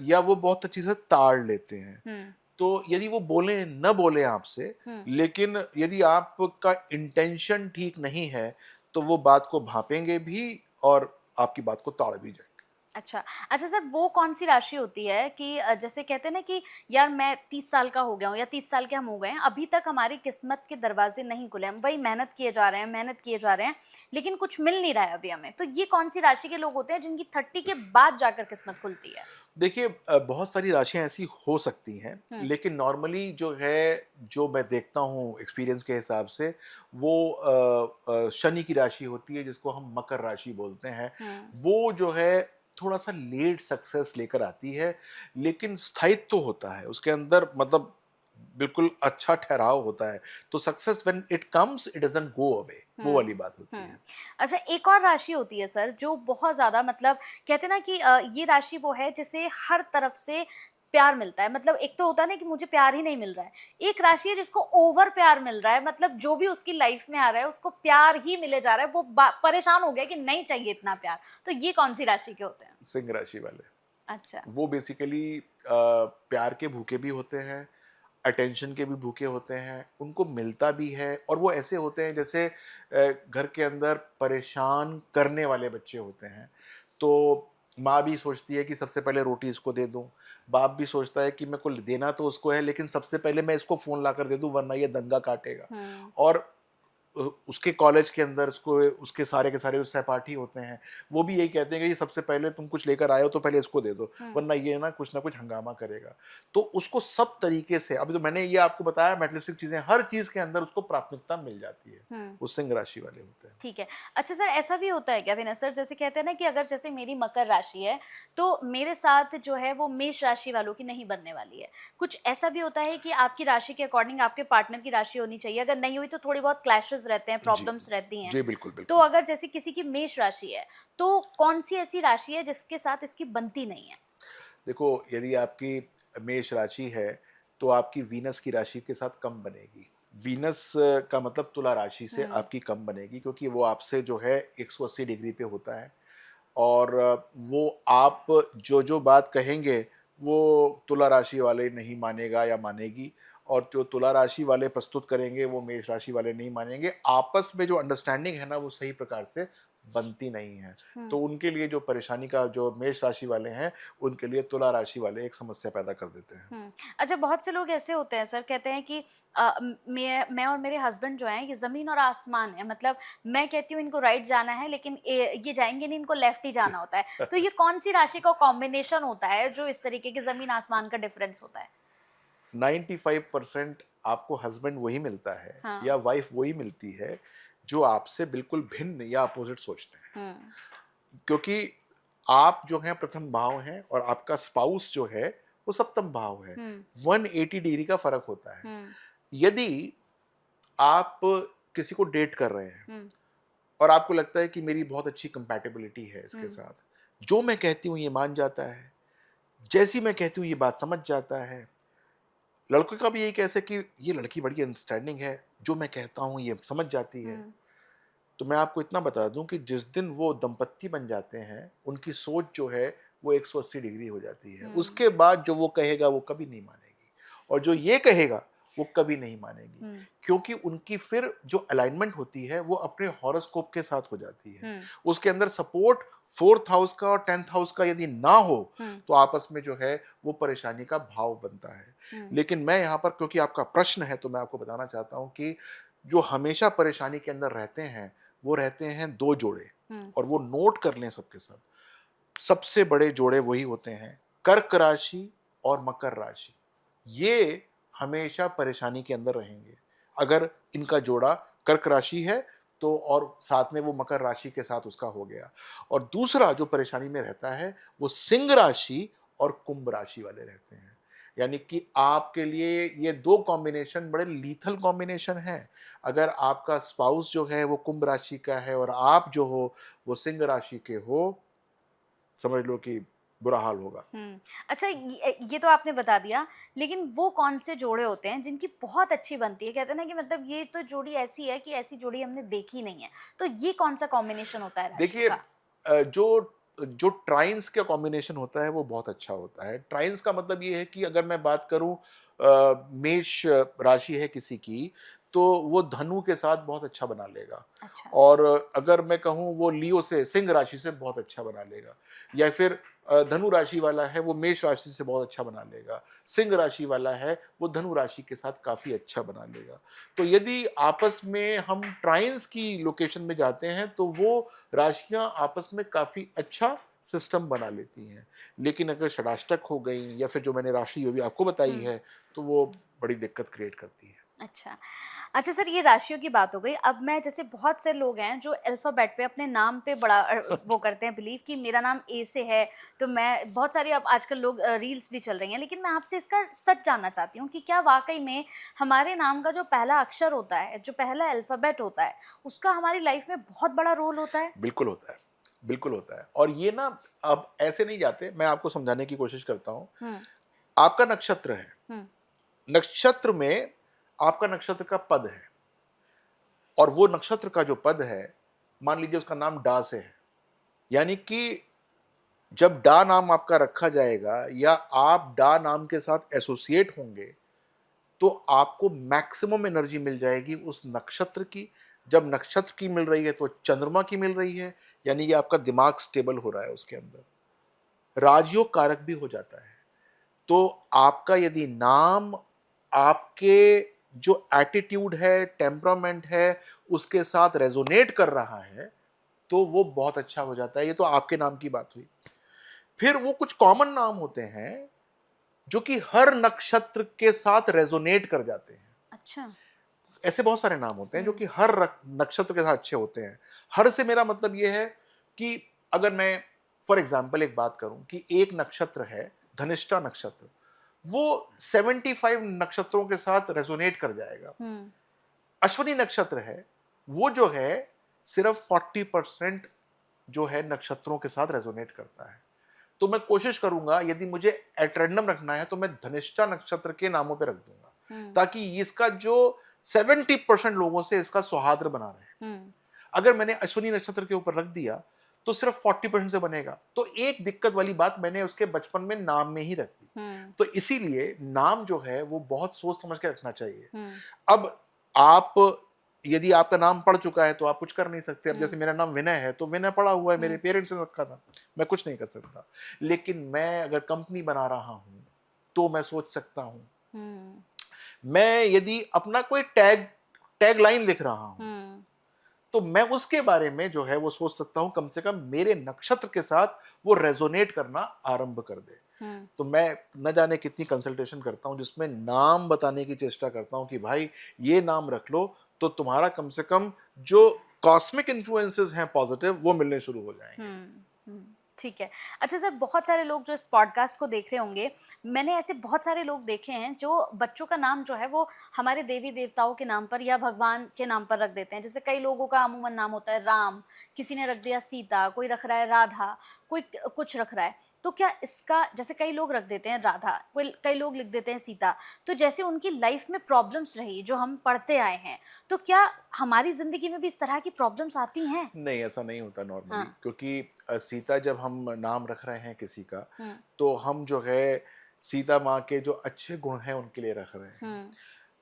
या वो बहुत अच्छी से ताड़ लेते हैं। तो यदि वो बोले न बोले आपसे, लेकिन यदि आपका इंटेंशन ठीक नहीं है तो वो बात को भापेंगे भी और आपकी बात को ताड़ भी जाएंगे। अच्छा। अच्छा सर, वो कौन-सी राशि होती है कि जैसे कहते हैं ना कि यार मैं 30 साल का हो गया हूँ या 30 साल के हम हो गए हैं, अभी तक हमारी किस्मत के दरवाज़े नहीं खुले हैं। हम वही मेहनत किए जा रहे हैं, मेहनत किए जा रहे हैं, लेकिन कुछ मिल नहीं रहा है अभी हमें। तो ये कौन-सी राशि के लोग होते हैं जिनकी 30 के बाद जाकर किस्मत खुलती है? देखिए, बहुत सारी राशियां ऐसी हो सकती हैं, लेकिन नॉर्मली जो है, जो मैं देखता हूँ एक्सपीरियंस के हिसाब से, वो शनि की राशि होती है जिसको हम मकर राशि बोलते हैं। वो जो है थोड़ा सा लेट सक्सेस लेकर आती है, लेकिन स्थायित्व होता है उसके अंदर, मतलब बिल्कुल अच्छा ठहराव होता है। तो success when it comes it doesn't go away, वो वाली बात होती है। अच्छा, एक और राशि होती है सर जो बहुत ज़्यादा मतलब कहते हैं ना कि ये राशि वो है जिसे हर तरफ से प्यार मिलता है। मतलब एक तो होता है ना कि मुझे प्यार ही नहीं मिल रहा है, एक राशि है जिसको ओवर प्यार मिल रहा है, मतलब जो भी उसकी लाइफ में आ रहा है उसको प्यार ही मिले जा रहा है, वो परेशान हो गया कि नहीं चाहिए इतना प्यार। तो ये कौन सी राशि के होते हैं? सिंह राशि वाले, अच्छा। वो बेसिकली प्यार के भूखे भी होते हैं, अटेंशन के भी भूखे होते हैं, उनको मिलता भी है, और वो ऐसे होते हैं जैसे घर के अंदर परेशान करने वाले बच्चे होते हैं। तो माँ भी सोचती है कि सबसे पहले रोटी इसको दे दूं, बाप भी सोचता है कि मेरे को देना तो उसको है लेकिन सबसे पहले मैं इसको फ़ोन ला कर दे दूं वरना ये दंगा काटेगा। और उसके कॉलेज के अंदर उसको उसके सारे के सारे जो सहपाठी होते हैं वो भी यही कहते हैं कि ये सबसे पहले तुम कुछ लेकर आए हो तो पहले इसको दे दो, वरना ये ना कुछ हंगामा करेगा। तो उसको सब तरीके से, अभी तो मैंने ये आपको बताया मेटलिस्टिक चीजें, हर चीज के अंदर उसको प्राथमिकता मिल जाती है। वो सिंह राशि वाले होते हैं। ठीक है। अच्छा सर, ऐसा भी होता है क्या विनय सर, जैसे कहते हैं ना कि अगर जैसे मेरी मकर राशि है, तो मेरे साथ जो है वो मेष राशि वालों की नहीं बनने वाली है। कुछ ऐसा भी होता है कि आपकी राशि के अकॉर्डिंग आपके पार्टनर की राशि होनी चाहिए, अगर नहीं हुई तो थोड़ी बहुत क्लैशेज़ रहते हैं, जी, प्रॉब्लम्स रहती हैं। जी, बिल्कुल तो बिल्कुल। अगर जैसे किसी की मेष राशि है, तो कौन-सी ऐसी राशि है जिसके साथ इसकी बनती नहीं है? देखो, यदि आपकी मेष राशि है तो आपकी वीनस की राशि के साथ कम बनेगी। वीनस का मतलब तुला राशि से आपकी कम बनेगी, क्योंकि वो आपसे जो है 180 डिग्री पे होता है। और वो आप जो बात कहेंगे वो तुला राशि वाले नहीं मानेगा या मानेगी, और जो तुला राशि वाले प्रस्तुत करेंगे वो मेष राशि वाले नहीं मानेंगे। आपस में जो अंडरस्टैंडिंग है ना वो सही प्रकार से बनती नहीं है। तो उनके लिए जो परेशानी का जो मेष राशि वाले हैं उनके लिए तुला राशि वाले एक समस्या पैदा कर देते हैं। अच्छा, बहुत से लोग ऐसे होते हैं सर, कहते हैं कि मैं और मेरे हस्बैंड जो हैं ये ज़मीन और आसमान है, मतलब मैं कहती हूँ इनको राइट जाना है लेकिन ये जाएँगे नहीं, इनको लेफ्ट ही जाना होता है। तो ये कौन-सी राशि का कॉम्बिनेशन होता है जो इस तरीके के ज़मीन आसमान का डिफरेंस होता है? 95% आपको हस्बैंड वही मिलता है हाँ। या वाइफ वही मिलती है जो आपसे बिल्कुल भिन्न या अपोजिट सोचते हैं। हुँ, क्योंकि आप जो हैं प्रथम भाव हैं और आपका स्पाउस जो है वो सप्तम भाव है। हुँ, 180 डिग्री का फर्क होता है। हुँ, यदि आप किसी को डेट कर रहे हैं और आपको लगता है कि मेरी बहुत अच्छी कंपैटिबिलिटी है इसके साथ, जो मैं कहती हूँ ये मान जाता है, जैसी मैं कहती हूँ ये बात समझ जाता है, लड़कों का भी यही कैसे कि ये लड़की बड़ी अंडरस्टैंडिंग है, जो मैं कहता हूँ ये समझ जाती है। तो मैं आपको इतना बता दूं कि जिस दिन वो दंपत्ति बन जाते हैं, उनकी सोच जो है वो 180 डिग्री हो जाती है। उसके बाद जो वो कहेगा वो कभी नहीं मानेगी, और जो ये कहेगा वो कभी नहीं मानेगी, क्योंकि उनकी फिर जो अलाइनमेंट होती है वो अपने हॉरोस्कोप के साथ हो जाती है। उसके अंदर सपोर्ट 4th हाउस का और 10th हाउस का यदि ना हो तो आपस में जो है वो परेशानी का भाव बनता है। लेकिन मैं यहाँ पर, क्योंकि आपका प्रश्न है, तो मैं आपको बताना चाहता हूँ कि जो हमेशा परेशानी के अंदर रहते हैं वो रहते हैं 2 जोड़े, और वो नोट कर लें सबके सब। सबसे बड़े जोड़े वही होते हैं कर्क राशि और मकर राशि। ये हमेशा परेशानी के अंदर रहेंगे। अगर इनका जोड़ा कर्क राशि है तो, और साथ में वो मकर राशि के साथ उसका हो गया। और दूसरा जो परेशानी में रहता है वो सिंह राशि और कुंभ राशि वाले रहते हैं। यानी कि आपके लिए ये 2 कॉम्बिनेशन बड़े लीथल कॉम्बिनेशन हैं। अगर आपका स्पाउस जो है वो कुंभ राशि का है और आप जो हो वो सिंह राशि के हो, समझ लो कि बुरा हाल होगा। अच्छा, ये तो आपने बता दिया, लेकिन वो कौन से जोड़े होते हैं जिनकी बहुत अच्छी बनती है? कहते हैं ना कि मतलब ये तो जोड़ी ऐसी है कि ऐसी जोड़ी हमने देखी नहीं है। तो ये कौन सा कॉम्बिनेशन होता है राशियों देखिए, का? जो जो ट्राइन्स का कॉम्बिनेशन होता है वो बहुत अच्छा होता है। ट्राइन्स का मतलब ये है कि अगर मैं बात करूं मेष राशि है किसी की, तो वो धनु के साथ बहुत अच्छा बना लेगा। अच्छा। और अगर मैं कहूं वो लियो से, सिंह राशि से बहुत अच्छा बना लेगा। या फिर धनु राशि वाला है वो मेष राशि से बहुत अच्छा बना लेगा। सिंह राशि वाला है वो धनु राशि के साथ काफी अच्छा बना लेगा। तो यदि आपस में हम ट्राइन्स की लोकेशन में जाते हैं तो वो राशियां आपस में काफी अच्छा सिस्टम बना लेती हैं। लेकिन अगर षडाष्टक हो गई या फिर जो मैंने राशि अभी आपको बताई है, तो वो बड़ी दिक्कत क्रिएट करती है। अच्छा। अच्छा सर, ये राशियों की बात हो गई। अब मैं, जैसे बहुत से लोग हैं जो अल्फ़ाबेट पे अपने नाम पे बड़ा वो करते हैं बिलीव कि मेरा नाम ए से है, तो मैं, बहुत सारी अब आजकल लोग रील्स भी चल रही हैं। लेकिन मैं आपसे इसका सच जानना चाहती हूँ कि क्या वाक़ई में हमारे नाम का जो पहला अक्षर होता है, जो पहला अल्फ़ाबेट होता है, उसका हमारी लाइफ़ में बहुत बड़ा रोल होता है? बिल्कुल होता है, बिल्कुल होता है। और ये ना अब ऐसे नहीं जाते, मैं आपको समझाने की कोशिश करता हूँ। हुँ, आपका नक्षत्र है, हुँ, नक्षत्र में आपका नक्षत्र का पद है, और वो नक्षत्र का जो पद है, मान लीजिए उसका नाम डा से है। यानी कि जब डा नाम आपका रखा जाएगा या आप डा नाम के साथ एसोसिएट होंगे, तो आपको मैक्सिमम एनर्जी मिल जाएगी उस नक्षत्र की। जब नक्षत्र की मिल रही है तो चंद्रमा की मिल रही है, यानी ये आपका दिमाग स्टेबल हो रहा है उसके अंदर, राजयोग कारक भी हो जाता है। तो आपका यदि नाम आपके जो एटीट्यूड है, टेम्परामेंट है, उसके साथ रेजोनेट कर रहा है, तो वो बहुत अच्छा हो जाता है। ये तो आपके नाम की बात हुई। फिर वो कुछ कॉमन नाम होते हैं जो कि हर नक्षत्र के साथ रेजोनेट कर जाते हैं। अच्छा। ऐसे बहुत सारे नाम होते हैं जो हुँ, कि हर नक्षत्र के साथ अच्छे होते हैं। हर से मेरा मतलब ये है कि अगर मैं फॉर एग्जाम्पल एक बात करूं कि एक नक्षत्र है धनिष्ठा नक्षत्र, वो 75 नक्षत्रों के साथ रेजोनेट कर जाएगा। हुँ, अश्विनी नक्षत्र है, वो जो है सिर्फ 40% जो है नक्षत्रों के साथ रेजोनेट करता है। तो मैं कोशिश करूंगा यदि मुझे एट रैंडम रखना है तो मैं धनिष्ठा नक्षत्र के नामों पे रख दूंगा, हुँ, ताकि इसका जो 70% लोगों से इसका सौहार्द बना रहे। हुँ, अगर मैंने अश्विनी नक्षत्र के ऊपर रख दिया तो सिर्फ 40% से बनेगा। तो एक दिक्कत वाली बात मैंने उसके बचपन में नाम में ही रख दी। हुँ, तो इसीलिए नाम जो है वो बहुत सोच समझ के रखना चाहिए। हुँ, अब आप, यदि आपका नाम पड़ चुका है तो आप कुछ कर नहीं सकते। अब हुँ, जैसे मेरा नाम विनय है तो विनय पड़ा हुआ है, मेरे हुँ, पेरेंट्स ने रखा था, मैं कुछ नहीं कर सकता। लेकिन मैं अगर कंपनी बना रहा हूं तो मैं सोच सकता हूं। हुँ, मैं यदि अपना कोई टैग लाइन लिख रहा हूं हुँ, तो मैं उसके बारे में जो है वो सोच सकता हूं कम से कम मेरे नक्षत्र के साथ वो रेजोनेट करना आरंभ कर दे। हुँ। तो मैं न जाने कितनी कंसल्टेशन करता हूं जिसमें नाम बताने की चेष्टा करता हूं कि भाई ये नाम रख लो तो तुम्हारा कम से कम जो कॉस्मिक इन्फ्लुएंसेस हैं पॉजिटिव वो मिलने शुरू हो जाएंगे। हुँ, हुँ। ठीक है। अच्छा सर, बहुत सारे लोग जो इस पॉडकास्ट को देख रहे होंगे, मैंने ऐसे बहुत सारे लोग देखे हैं जो बच्चों का नाम जो है वो हमारे देवी-देवताओं के नाम पर या भगवान के नाम पर रख देते हैं। जैसे कई लोगों का अमूमन नाम होता है राम, किसी ने रख दिया सीता, कोई रख रहा है राधा, कोई कुछ रख रहा है। तो क्या इसका, जैसे कई लोग रख देते हैं राधा, कोई कई लोग लिख देते हैं सीता, तो जैसे उनकी लाइफ में प्रॉब्लम्स रही जो हम पढ़ते आए हैं, तो क्या हमारी ज़िंदगी में भी इस तरह की प्रॉब्लम्स आती हैं? नहीं, ऐसा नहीं होता नॉर्मली, हाँ। क्योंकि सीता जब हम नाम रख रहे हैं किसी का, हुँ, तो हम जो है सीता माँ के जो अच्छे गुण हैं उनके लिए रख रहे हैं। हुँ,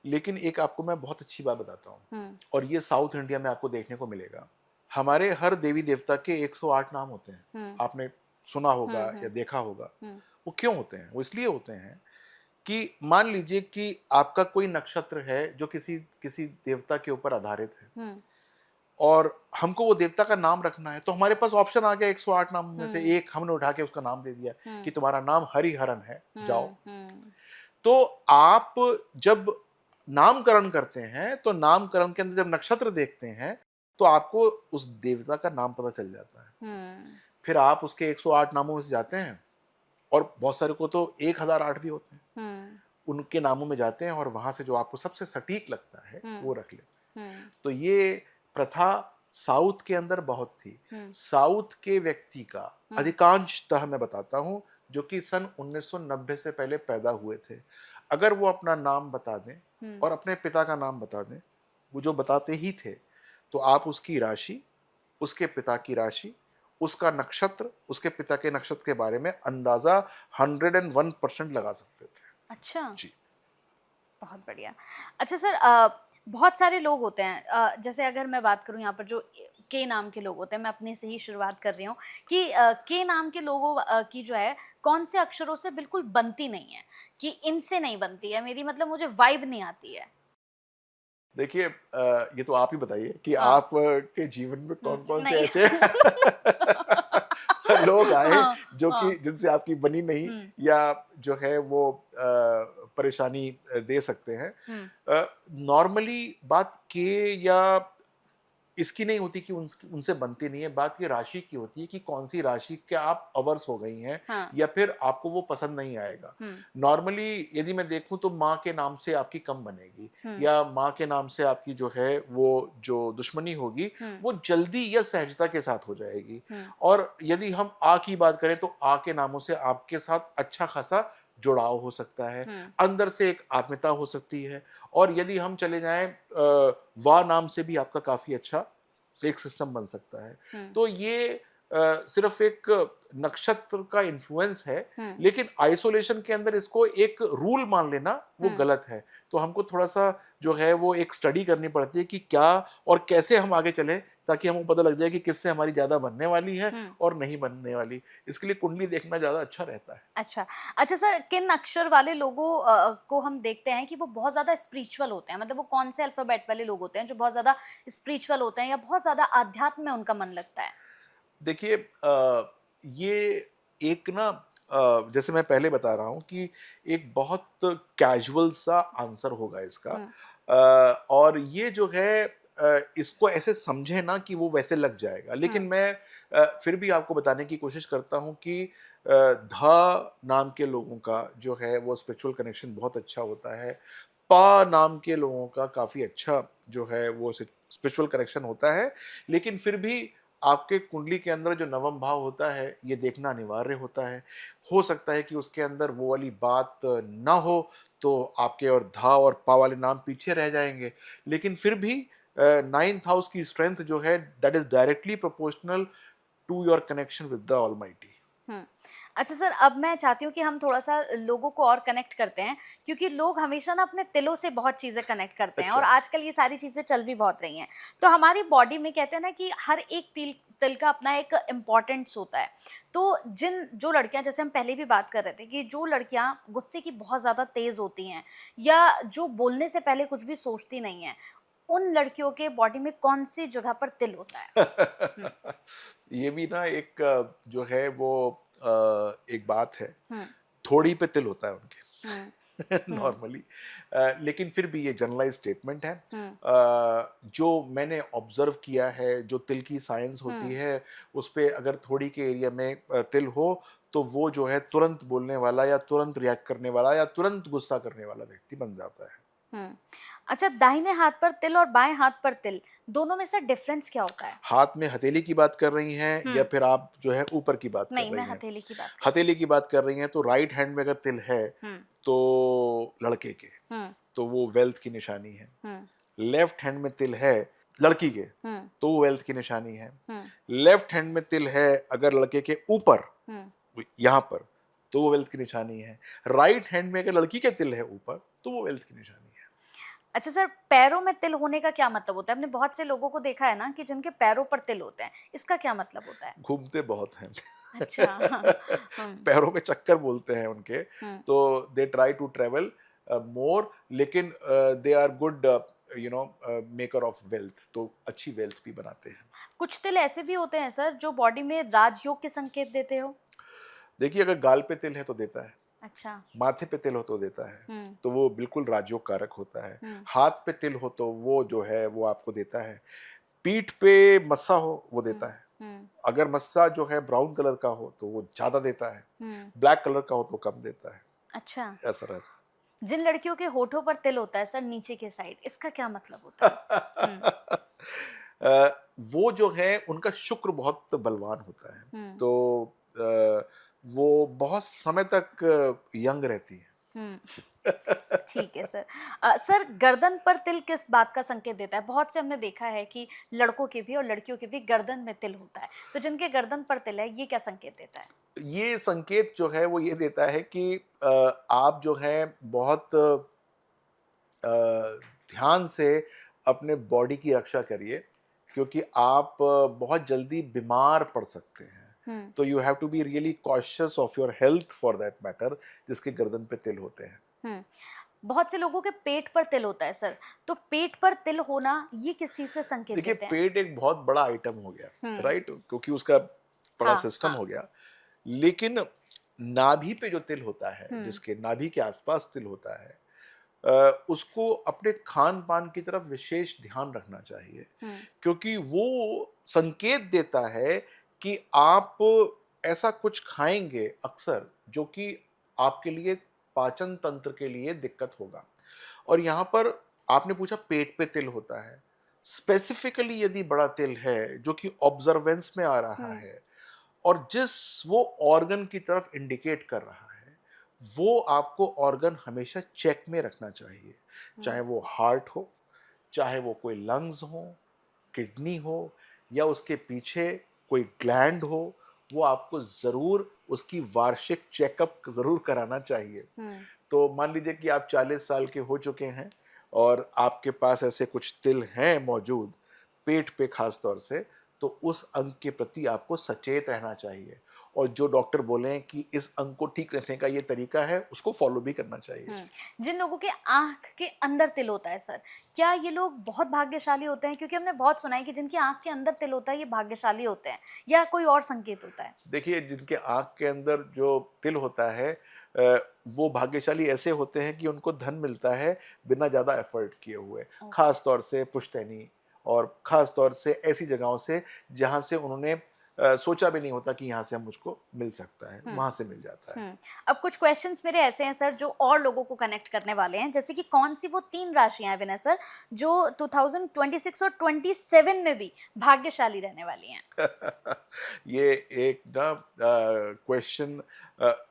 लेकिन एक आपको मैं बहुत अच्छी बात बताता हूँ, हुँ, और ये साउथ इंडिया में आपको देखने को मिलेगा। हमारे हर देवी देवता के 108 नाम होते हैं। हुँ, आपने सुना हुँ, होगा या हुँ, देखा होगा। हुँ, वो क्यों होते हैं? वो इसलिए होते हैं कि मान लीजिए कि आपका कोई नक्षत्र है जो किसी किसी देवता के ऊपर आधारित है, हुँ, और हमको वो देवता का नाम रखना है, तो हमारे पास ऑप्शन आ गया 108 नाम में से हुँ, एक हमने उठा के उसका नाम दे दिया कि हुँ, तुम्हारा नाम हरिहरन है, जाओ। हुँ, हुँ, तो आप जब नामकरण करते हैं, तो नामकरण के अंदर जब नक्षत्र देखते हैं, तो आपको उस देवता का नाम पता चल जाता है। हुँ, फिर आप उसके 108 नामों में से जाते हैं, और बहुत सारे को तो 1008 भी होते हैं। हुँ, उनके नामों में जाते हैं और वहां से जो आपको सबसे सटीक लगता है हुँ, वो रख लेते हैं। हुँ, तो ये प्रथा साउथ के अंदर बहुत थी। हुँ, साउथ के व्यक्ति का हुँ, अधिकांशतः मैं बताता हूं, जो कि सन 1990 से पहले पैदा हुए थे, अगर वो अपना नाम बता दें हुँ, और अपने पिता का नाम बता दें, वो जो बताते ही थे, तो आप उसकी राशि, उसके पिता की राशि, उसका नक्षत्र, उसके पिता के नक्षत्र के बारे में अंदाजा 101% लगा सकते थे। अच्छा। जी। बहुत बढ़िया। अच्छा सर, बहुत सारे लोग होते हैं, जैसे अगर मैं बात करूँ यहाँ पर जो के नाम के लोग होते हैं, मैं अपने से ही शुरुआत कर रही हूँ कि के नाम के लोगों की जो है कौन से अक्षरों से बिल्कुल बनती नहीं है, कि इनसे नहीं बनती है मेरी, मतलब मुझे वाइब नहीं आती है। देखिए, ये तो आप ही बताइए कि हाँ। आप के जीवन में कौन-कौन से नहीं। ऐसे लोग आए हाँ, जो कि हाँ। जिनसे आपकी बनी नहीं, हुँ, या जो है वो परेशानी दे सकते हैं। हुँ, नॉर्मली बात के या इसकी नहीं होती कि उनसे बनती नहीं है, बात ये राशि की होती है कि कौन-सी राशि के आप अवर्स हो गई हैं, हाँ। या फिर आपको वो पसंद नहीं आएगा। हुँ, नॉर्मली यदि मैं देखूँ तो माँ के नाम से आपकी कम बनेगी, हुँ, या माँ के नाम से आपकी जो है वो जो दुश्मनी होगी, हुँ, वो जल्दी या सहजता के साथ हो जाएगी। हुँ, और यदि हम आ की बात करें तो आ के नामों से आपके साथ अच्छा खासा जुड़ाव हो सकता है, हुँ, अंदर से एक आत्मीयता हो सकती है। और यदि हम चले जाएँ वा नाम से भी आपका काफ़ी अच्छा एक सिस्टम बन सकता है। हुँ, तो ये सिर्फ़ एक नक्षत्र का इन्फ्लुएंस है, हुँ, लेकिन आइसोलेशन के अंदर इसको एक रूल मान लेना वो हुँ। गलत है। तो हमको थोड़ा-सा जो है वो एक स्टडी करनी पड़ती है कि क्या और कैसे हम आगे चलें, ताकि हमको पता लग जाए कि किससे हमारी ज़्यादा बनने वाली है हुँ। और नहीं बनने वाली। इसके लिए कुंडली देखना ज़्यादा अच्छा रहता है। अच्छा। अच्छा सर, किन अक्षर वाले लोगों को हम देखते हैं कि वो बहुत ज़्यादा स्पिरिचुअल होते हैं? मतलब वो कौन से अल्फ़ाबेट वाले लोग होते हैं जो बहुत ज़्यादा स्पिरिचुअल होते हैं या बहुत ज़्यादा आध्यात्म में उनका मन लगता है? देखिए, ये एक ना, जैसे मैं पहले बता रहा हूँ कि एक बहुत कैजुअल सा आंसर होगा इसका, हुँ, और ये जो है इसको ऐसे समझे ना कि वो वैसे लग जाएगा, लेकिन हुँ, मैं फिर भी आपको बताने की कोशिश करता हूँ कि धा नाम के लोगों का जो है वो स्पिरिचुअल कनेक्शन बहुत अच्छा होता है। पा नाम के लोगों का काफ़ी अच्छा जो है वो स्पिरिचुअल कनेक्शन होता है, लेकिन फिर भी आपके कुंडली के अंदर जो नवम भाव होता है, ये देखना अनिवार्य होता है। हो सकता है कि उसके अंदर वो वाली बात ना हो, तो आपके और धा और पा वाले नाम पीछे रह जाएँगे। लेकिन फिर भी 9th हाउस की स्ट्रेंथ जो है, that is directly proportional to your connection with the almighty. हुँ। अच्छा सर, अब मैं चाहती हूँ कि हम थोड़ा-सा लोगों को और कनेक्ट करते हैं, क्योंकि लोग हमेशा ना अपने तिलों से बहुत चीज़ें कनेक्ट करते हैं और अच्छा। आजकल ये सारी चीज़ें चल भी बहुत रही हैं। तो हमारी बॉडी में कहते हैं ना कि हर एक तिल तिल का अपना एक इम्पोर्टेंस होता है। तो जो लड़कियाँ, जैसे हम पहले भी बात कर रहे थे कि जो लड़कियाँ गुस्से की बहुत ज़्यादा तेज़ होती हैं या जो बोलने से पहले कुछ भी सोचती नहीं हैं, उन लड़कियों के बॉडी में कौन-सी जगह पर तिल होता है? हुँ, ये भी ना एक जो है वो एक बात है। हुँ, थोड़ी पे तिल होता है उनके। हुँ। नॉर्मली। लेकिन फिर भी ये जनरलाइज स्टेटमेंट है। हम्म। जो मैंने ऑब्जर्व किया है, जो तिल की साइंस होती है, उस पे अगर थोड़ी के एरिया में तिल हो तो वो जो है तुरंत बोलने वाला या तुरंत रिएक्ट करने वाला या तुरंत गुस्सा करने वाला व्यक्ति बन जाता है। हम्म। अच्छा, दाहिने हाथ पर तिल और बाएं हाथ पर तिल, दोनों में से डिफरेंस क्या होता है? हाथ में हथेली की बात कर रही हैं या फिर आप जो है ऊपर की बात कर नहीं, मैं रही हैं? हथेली की बात कर रही हथेली की बात कर रही हैं तो राइट हैंड में अगर तिल है हूँ। तो लड़के के, हम्म। तो वो वेल्थ की निशानी है। हम्म। लेफ्ट हैंड में तिल है लड़की के, हम्म। तो वो वेल्थ की निशानी है। हम्म। लेफ्ट हैंड में तिल है अगर लड़के के ऊपर, हम्म। यहाँ पर, तो वो वेल्थ की निशानी है। राइट हैंड में अगर लड़की के तिल है ऊपर तो वो वेल्थ की निशानी है। अच्छा सर, पैरों में तिल होने का क्या मतलब होता है? हमने बहुत से लोगों को देखा है ना कि जिनके पैरों पर तिल होते हैं, इसका क्या मतलब होता है? घूमते बहुत हैं। अच्छा। हम्म। पैरों में चक्कर बोलते हैं उनके, हम्म। तो they try to travel more, लेकिन they are good maker of wealth, तो अच्छी वेल्थ भी बनाते हैं। कुछ तिल ऐसे भी होते हैं सर जो बॉडी में राजयोग के संकेत देते हो? देखिए, अगर गाल पे तिल है तो देता है, अच्छा। माथे पे तिल हो तो देता है, हम्म। तो वो बिल्कुल राजयोग कारक होता है। हम्म। हाथ पे तिल हो तो वो जो है वो आपको देता है। पीठ पे मस्सा हो वो हम्म। देता है। हम्म। अगर मस्सा जो है ब्राउन कलर का हो तो वो ज्यादा देता है, हम्म। ब्लैक कलर का हो तो कम देता है। अच्छा। ऐसा रहता जिन लड़कियों के होठों पर तिल होता है सर नीचे के साइड, इसका क्या मतलब होता है? हम्म। है। वो जो है उनका शुक्र बहुत बलवान होता है, हम्म। तो वो बहुत समय तक यंग रहती है। हम्म। ठीक है सर। सर, गर्दन पर तिल किस बात का संकेत देता है? बहुत से हमने देखा है कि लड़कों के भी और लड़कियों के भी गर्दन में तिल होता है, तो जिनके गर्दन पर तिल है ये क्या संकेत देता है? ये संकेत जो है वो ये देता है कि आप जो है बहुत ध्यान से अपने बॉडी की रक्षा करिए, क्योंकि आप बहुत जल्दी बीमार पड़ सकते हैं। हम्म। तो you have to be really cautious of your health for that matter, जिसके गर्दन पे तिल होते हैं। हम्म। बहुत से लोगों के पेट पर तिल होता है सर, तो पेट पर तिल होना ये किस चीज का संकेत देखिए, देते हैं? पेट एक बहुत बड़ा आइटम हो गया, हम्म। राइट, क्योंकि उसका बड़ा हाँ सिस्टम हाँ। हो गया। लेकिन नाभि पे जो तिल होता है, हम्म। जिसके नाभि के आसपास तिल होता है, उसको अपने खान पान की तरफ विशेष ध्यान रखना चाहिए, हम्म। क्योंकि वो संकेत देता है कि आप ऐसा कुछ खाएंगे अक्सर जो कि आपके लिए, पाचन तंत्र के लिए दिक्कत होगा। और यहाँ पर आपने पूछा पेट पे तिल होता है, स्पेसिफिकली यदि बड़ा तिल है जो कि ऑब्जर्वेंस में आ रहा हम्म। है और जिस वो ऑर्गन की तरफ इंडिकेट कर रहा है, वो आपको ऑर्गन हमेशा चेक में रखना चाहिए। चाहे हम्म। वो हार्ट हो, चाहे वो कोई लंग्स हो, किडनी हो, या उसके पीछे कोई ग्लैंड हो, वो आपको ज़रूर उसकी वार्षिक चेकअप ज़रूर कराना चाहिए। हम्म। तो मान लीजिए कि आप 40 साल के हो चुके हैं और आपके पास ऐसे कुछ तिल हैं मौजूद, पेट पे खास तौर से, तो उस अंग के प्रति आपको सचेत रहना चाहिए, और जो डॉक्टर बोले कि इस अंग को ठीक रखने का ये तरीका है, उसको फॉलो भी करना चाहिए। जिन लोगों के आंख के अंदर तिल होता है सर, क्या ये लोग बहुत भाग्यशाली होते हैं? क्योंकि हमने बहुत सुना है कि जिनकी आंख के अंदर तिल होता है ये भाग्यशाली होते हैं, या कोई और संकेत होता है? देखिए, जिनके आँख के अंदर जो तिल होता है, वो भाग्यशाली ऐसे होते हैं कि उनको धन मिलता है बिना ज़्यादा एफर्ट किए हुए। ओके। ख़ास तौर से पुश्तैनी, और ख़ास तौर से ऐसी जगहों से जहाँ से उन्होंने सोचा भी नहीं होता कि यहाँ से मुझको मिल सकता है, हम्म। वहाँ से मिल जाता है। अब कुछ क्वेश्चंस मेरे ऐसे हैं सर जो और लोगों को कनेक्ट करने वाले हैं, जैसे कि कौन सी वो 3 राशियां हैं विनय सर जो 2026 और 27 में भी भाग्यशाली रहने वाली हैं? ये एक ना क्वेश्चन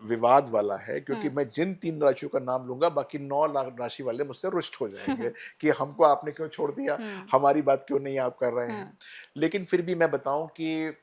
विवाद वाला है, क्योंकि हम्म। मैं जिन 3 राशियों का नाम लूँगा, बाकी 9 राशि वाले मुझसे रुष्ट हो जाएँगे कि हमको आपने क्यों छोड़ दिया, हम्म। हमारी बात क्यों नहीं आप कर रहे हैं। हम्म। लेकिन फिर भी मैं बताऊँ कि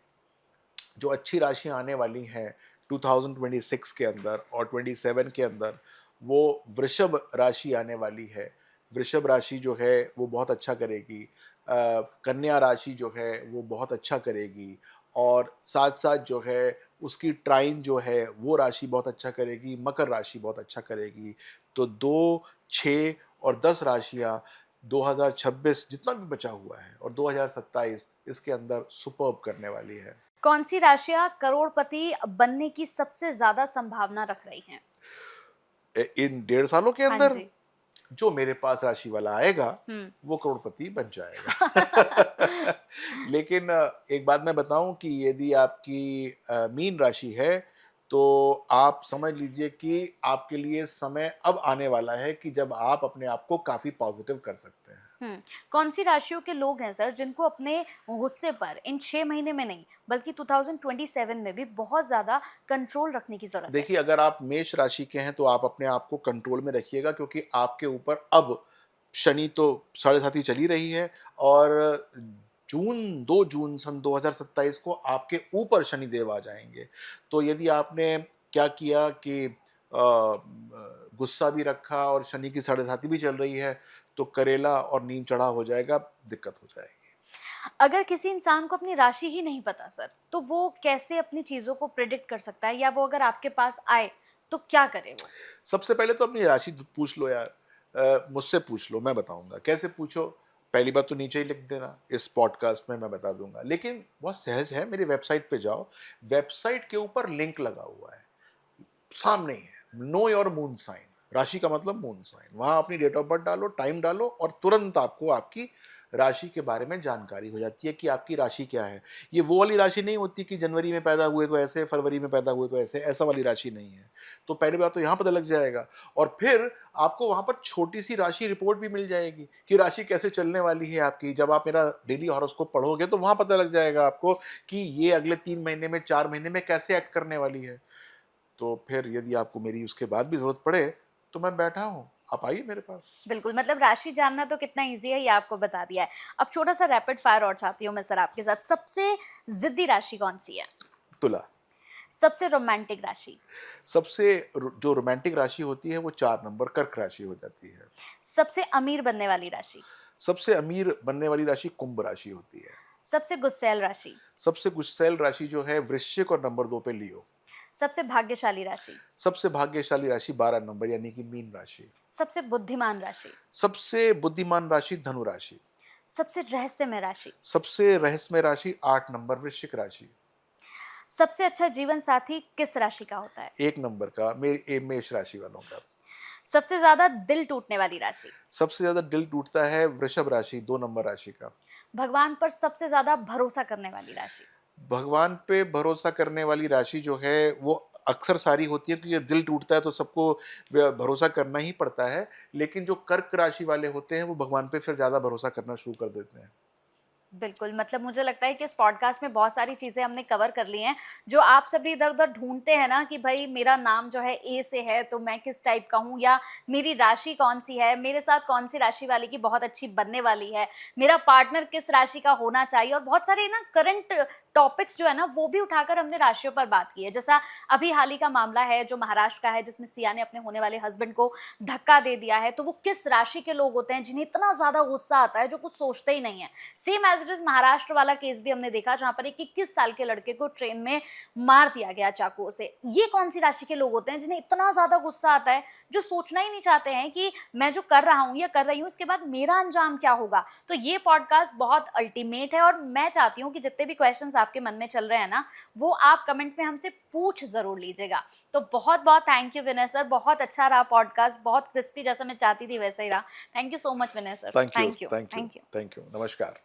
जो अच्छी राशियाँ आने वाली हैं 2026 के अंदर और 27 के अंदर, वो वृषभ राशि आने वाली है। वृषभ राशि जो है वो बहुत अच्छा करेगी। कन्या राशि जो है वो बहुत अच्छा करेगी, और साथ-साथ जो है उसकी ट्राइन जो है वो राशि बहुत अच्छा करेगी, मकर राशि बहुत अच्छा करेगी। तो 2, 6 और 10 राशियाँ 2026 जितना भी बचा हुआ है और 2027 इसके अंदर सुपर्ब करने वाली है। कौन सी राशियां करोड़पति बनने की सबसे ज्यादा संभावना रख रही हैं? इन 1.5 सालों के हाँ अंदर जी। जो मेरे पास राशि वाला आएगा वो करोड़पति बन जाएगा। लेकिन एक बात मैं बताऊं कि यदि आपकी मीन राशि है तो आप समझ लीजिए कि आपके लिए समय अब आने वाला है कि जब आप अपने आप को काफी पॉजिटिव कर सकते हैं। कौन सी राशियों के लोग हैं सर जिनको अपने गुस्से पर इन 6 महीने में नहीं बल्कि 2027 में भी बहुत ज्यादा कंट्रोल रखने की जरूरत है? देखिए, अगर आप मेष राशि के हैं तो आप अपने आप को कंट्रोल में रखिएगा, क्योंकि आपके ऊपर अब शनि तो 7.5 ही चली रही है और 2 जून सन 2027 को आपके ऊपर शनिदेव आ जाएंगे। तो यदि आपने क्या किया कि गुस्सा भी रखा और शनि की 7.5 भी चल रही है तो करेला और नीम चढ़ा हो जाएगा, दिक्कत हो जाएगी। अगर किसी इंसान को अपनी राशि ही नहीं पता सर, तो वो कैसे अपनी चीजों को प्रिडिक्ट कर सकता है, या वो अगर आपके पास आए तो क्या करे वो? सबसे पहले तो अपनी राशि पूछ लो यार। मुझसे पूछ लो, मैं बताऊंगा। कैसे पूछो? पहली बात तो नीचे ही लिख देना, इस पॉडकास्ट में मैं बता दूंगा। लेकिन बहुत सहज है, मेरी वेबसाइट पे जाओ, वेबसाइट के ऊपर लिंक लगा हुआ है, सामने ही है, नो योर मून साइन। राशि का मतलब मून साइन। वहां अपनी डेट ऑफ बर्थ डालो, टाइम डालो और तुरंत आपको आपकी राशि के बारे में जानकारी हो जाती है कि आपकी राशि क्या है। ये वो वाली राशि नहीं होती कि जनवरी में पैदा हुए तो ऐसे, फरवरी में पैदा हुए तो ऐसे, ऐसा वाली राशि नहीं है। तो पहली बात तो यहाँ पता लग जाएगा, और फिर आपको वहां पर छोटी सी राशि रिपोर्ट भी मिल जाएगी कि राशि कैसे चलने वाली है आपकी। जब आप मेरा डेली हॉरोस्कोप पढ़ोगे तो वहां पता लग जाएगा आपको कि ये अगले 3 महीने में, 4 महीने में कैसे एक्ट करने वाली है। तो फिर यदि आपको मेरी उसके बाद भी जरूरत पड़े तो मैं बैठा हूं, आप आइए मेरे पास। बिल्कुल, मतलब राशि जानना तो कितना इजी है ये आपको बता दिया है। अब छोटा सा रैपिड फायर और चाहती हूँ मैं सर आपके साथ। सबसे जिद्दी राशि कौन सी है? तुला। सबसे रोमांटिक राशि? जो रोमांटिक राशि होती है वो 4 नंबर कर्क राशि हो जाती है। सबसे अमीर बनने वाली राशि? सबसे अमीर बनने वाली राशि कुंभ राशि होती है। सबसे गुस्सैल राशि? सबसे गुस्सैल राशि जो है वृश्चिक और नंबर 2 पे लियो। सबसे भाग्यशाली राशि? सबसे भाग्यशाली राशि 12 नंबर यानी कि मीन राशि। सबसे बुद्धिमान राशि? सबसे बुद्धिमान राशि धनु राशि। सबसे रहस्यमय राशि? सबसे रहस्यमय राशि 8 नंबर वृश्चिक राशि। सबसे अच्छा जीवन साथी किस राशि का होता है? 1 नंबर का मेरे मेष राशि वालों का। सबसे ज्यादा दिल टूटने वाली राशि? सबसे ज्यादा दिल टूटता है वृषभ राशि, 2 नंबर राशि का। भगवान पर सबसे ज्यादा भरोसा करने वाली राशि? भगवान पे भरोसा करने वाली राशि जो है वो अक्सर सारी होती है, क्योंकि दिल टूटता है तो सबको भरोसा करना ही पड़ता है। लेकिन जो कर्क राशि वाले होते हैं वो भगवान पे फिर ज्यादा भरोसा करना शुरू कर देते हैं। बिल्कुल, मतलब मुझे लगता है कि इस पॉडकास्ट में बहुत सारी चीज़ें हमने कवर कर ली हैं, जो आप सभी इधर-उधर ढूँढते हैं ना कि भई मेरा नाम जो है ए से है, तो मैं किस टाइप का हूँ, या मेरी राशि कौन-सी है, मेरे साथ कौन-सी राशि वाले की बहुत अच्छी बनने वाली है, मेरा पार्टनर किस राशि का होना चाहिए, और बहुत सारे ना करंट टॉपिक्स जो है ना, वो भी उठाकर हमने राशियों पर बात की है। जैसा अभी हाल ही का मामला है जो महाराष्ट्र का है, जिसमें सिया ने अपने होने वाले हस्बैंड को धक्का दे दिया है, तो वो किस राशि के लोग होते हैं जिन्हें इतना ज़्यादा गुस्सा आता है, जो कुछ सोचते ही नहीं है। Same as it is Maharashtra वाला केस भी हमने देखा, जहां पर एक 21 साल के लड़के को ट्रेन में मार दिया गया चाकुओं से। ये कौन सी राशि के लोग होते हैं जिन्हें इतना ज्यादा गुस्सा आता है, जो सोचना ही नहीं चाहते हैं कि मैं जो कर रहा हूं या कर रही हूं इसके बाद मेरा अंजाम क्या होगा। तो ये पॉडकास्ट बहुत अल्टीमेट है, और मैं चाहती हूँ कि जितने भी क्वेश्चंस आपके मन में चल रहे हैं ना, वो आप कमेंट में हमसे पूछ जरूर लीजिएगा। तो बहुत बहुत थैंक यू विनय सर, बहुत अच्छा रहा पॉडकास्ट, बहुत क्रिस्पी जैसा मैं चाहती थी वैसे ही रहा। Thank you so much Vinay sir. Thank you, thank you, thank you, thank you. Thank you, नमस्कार।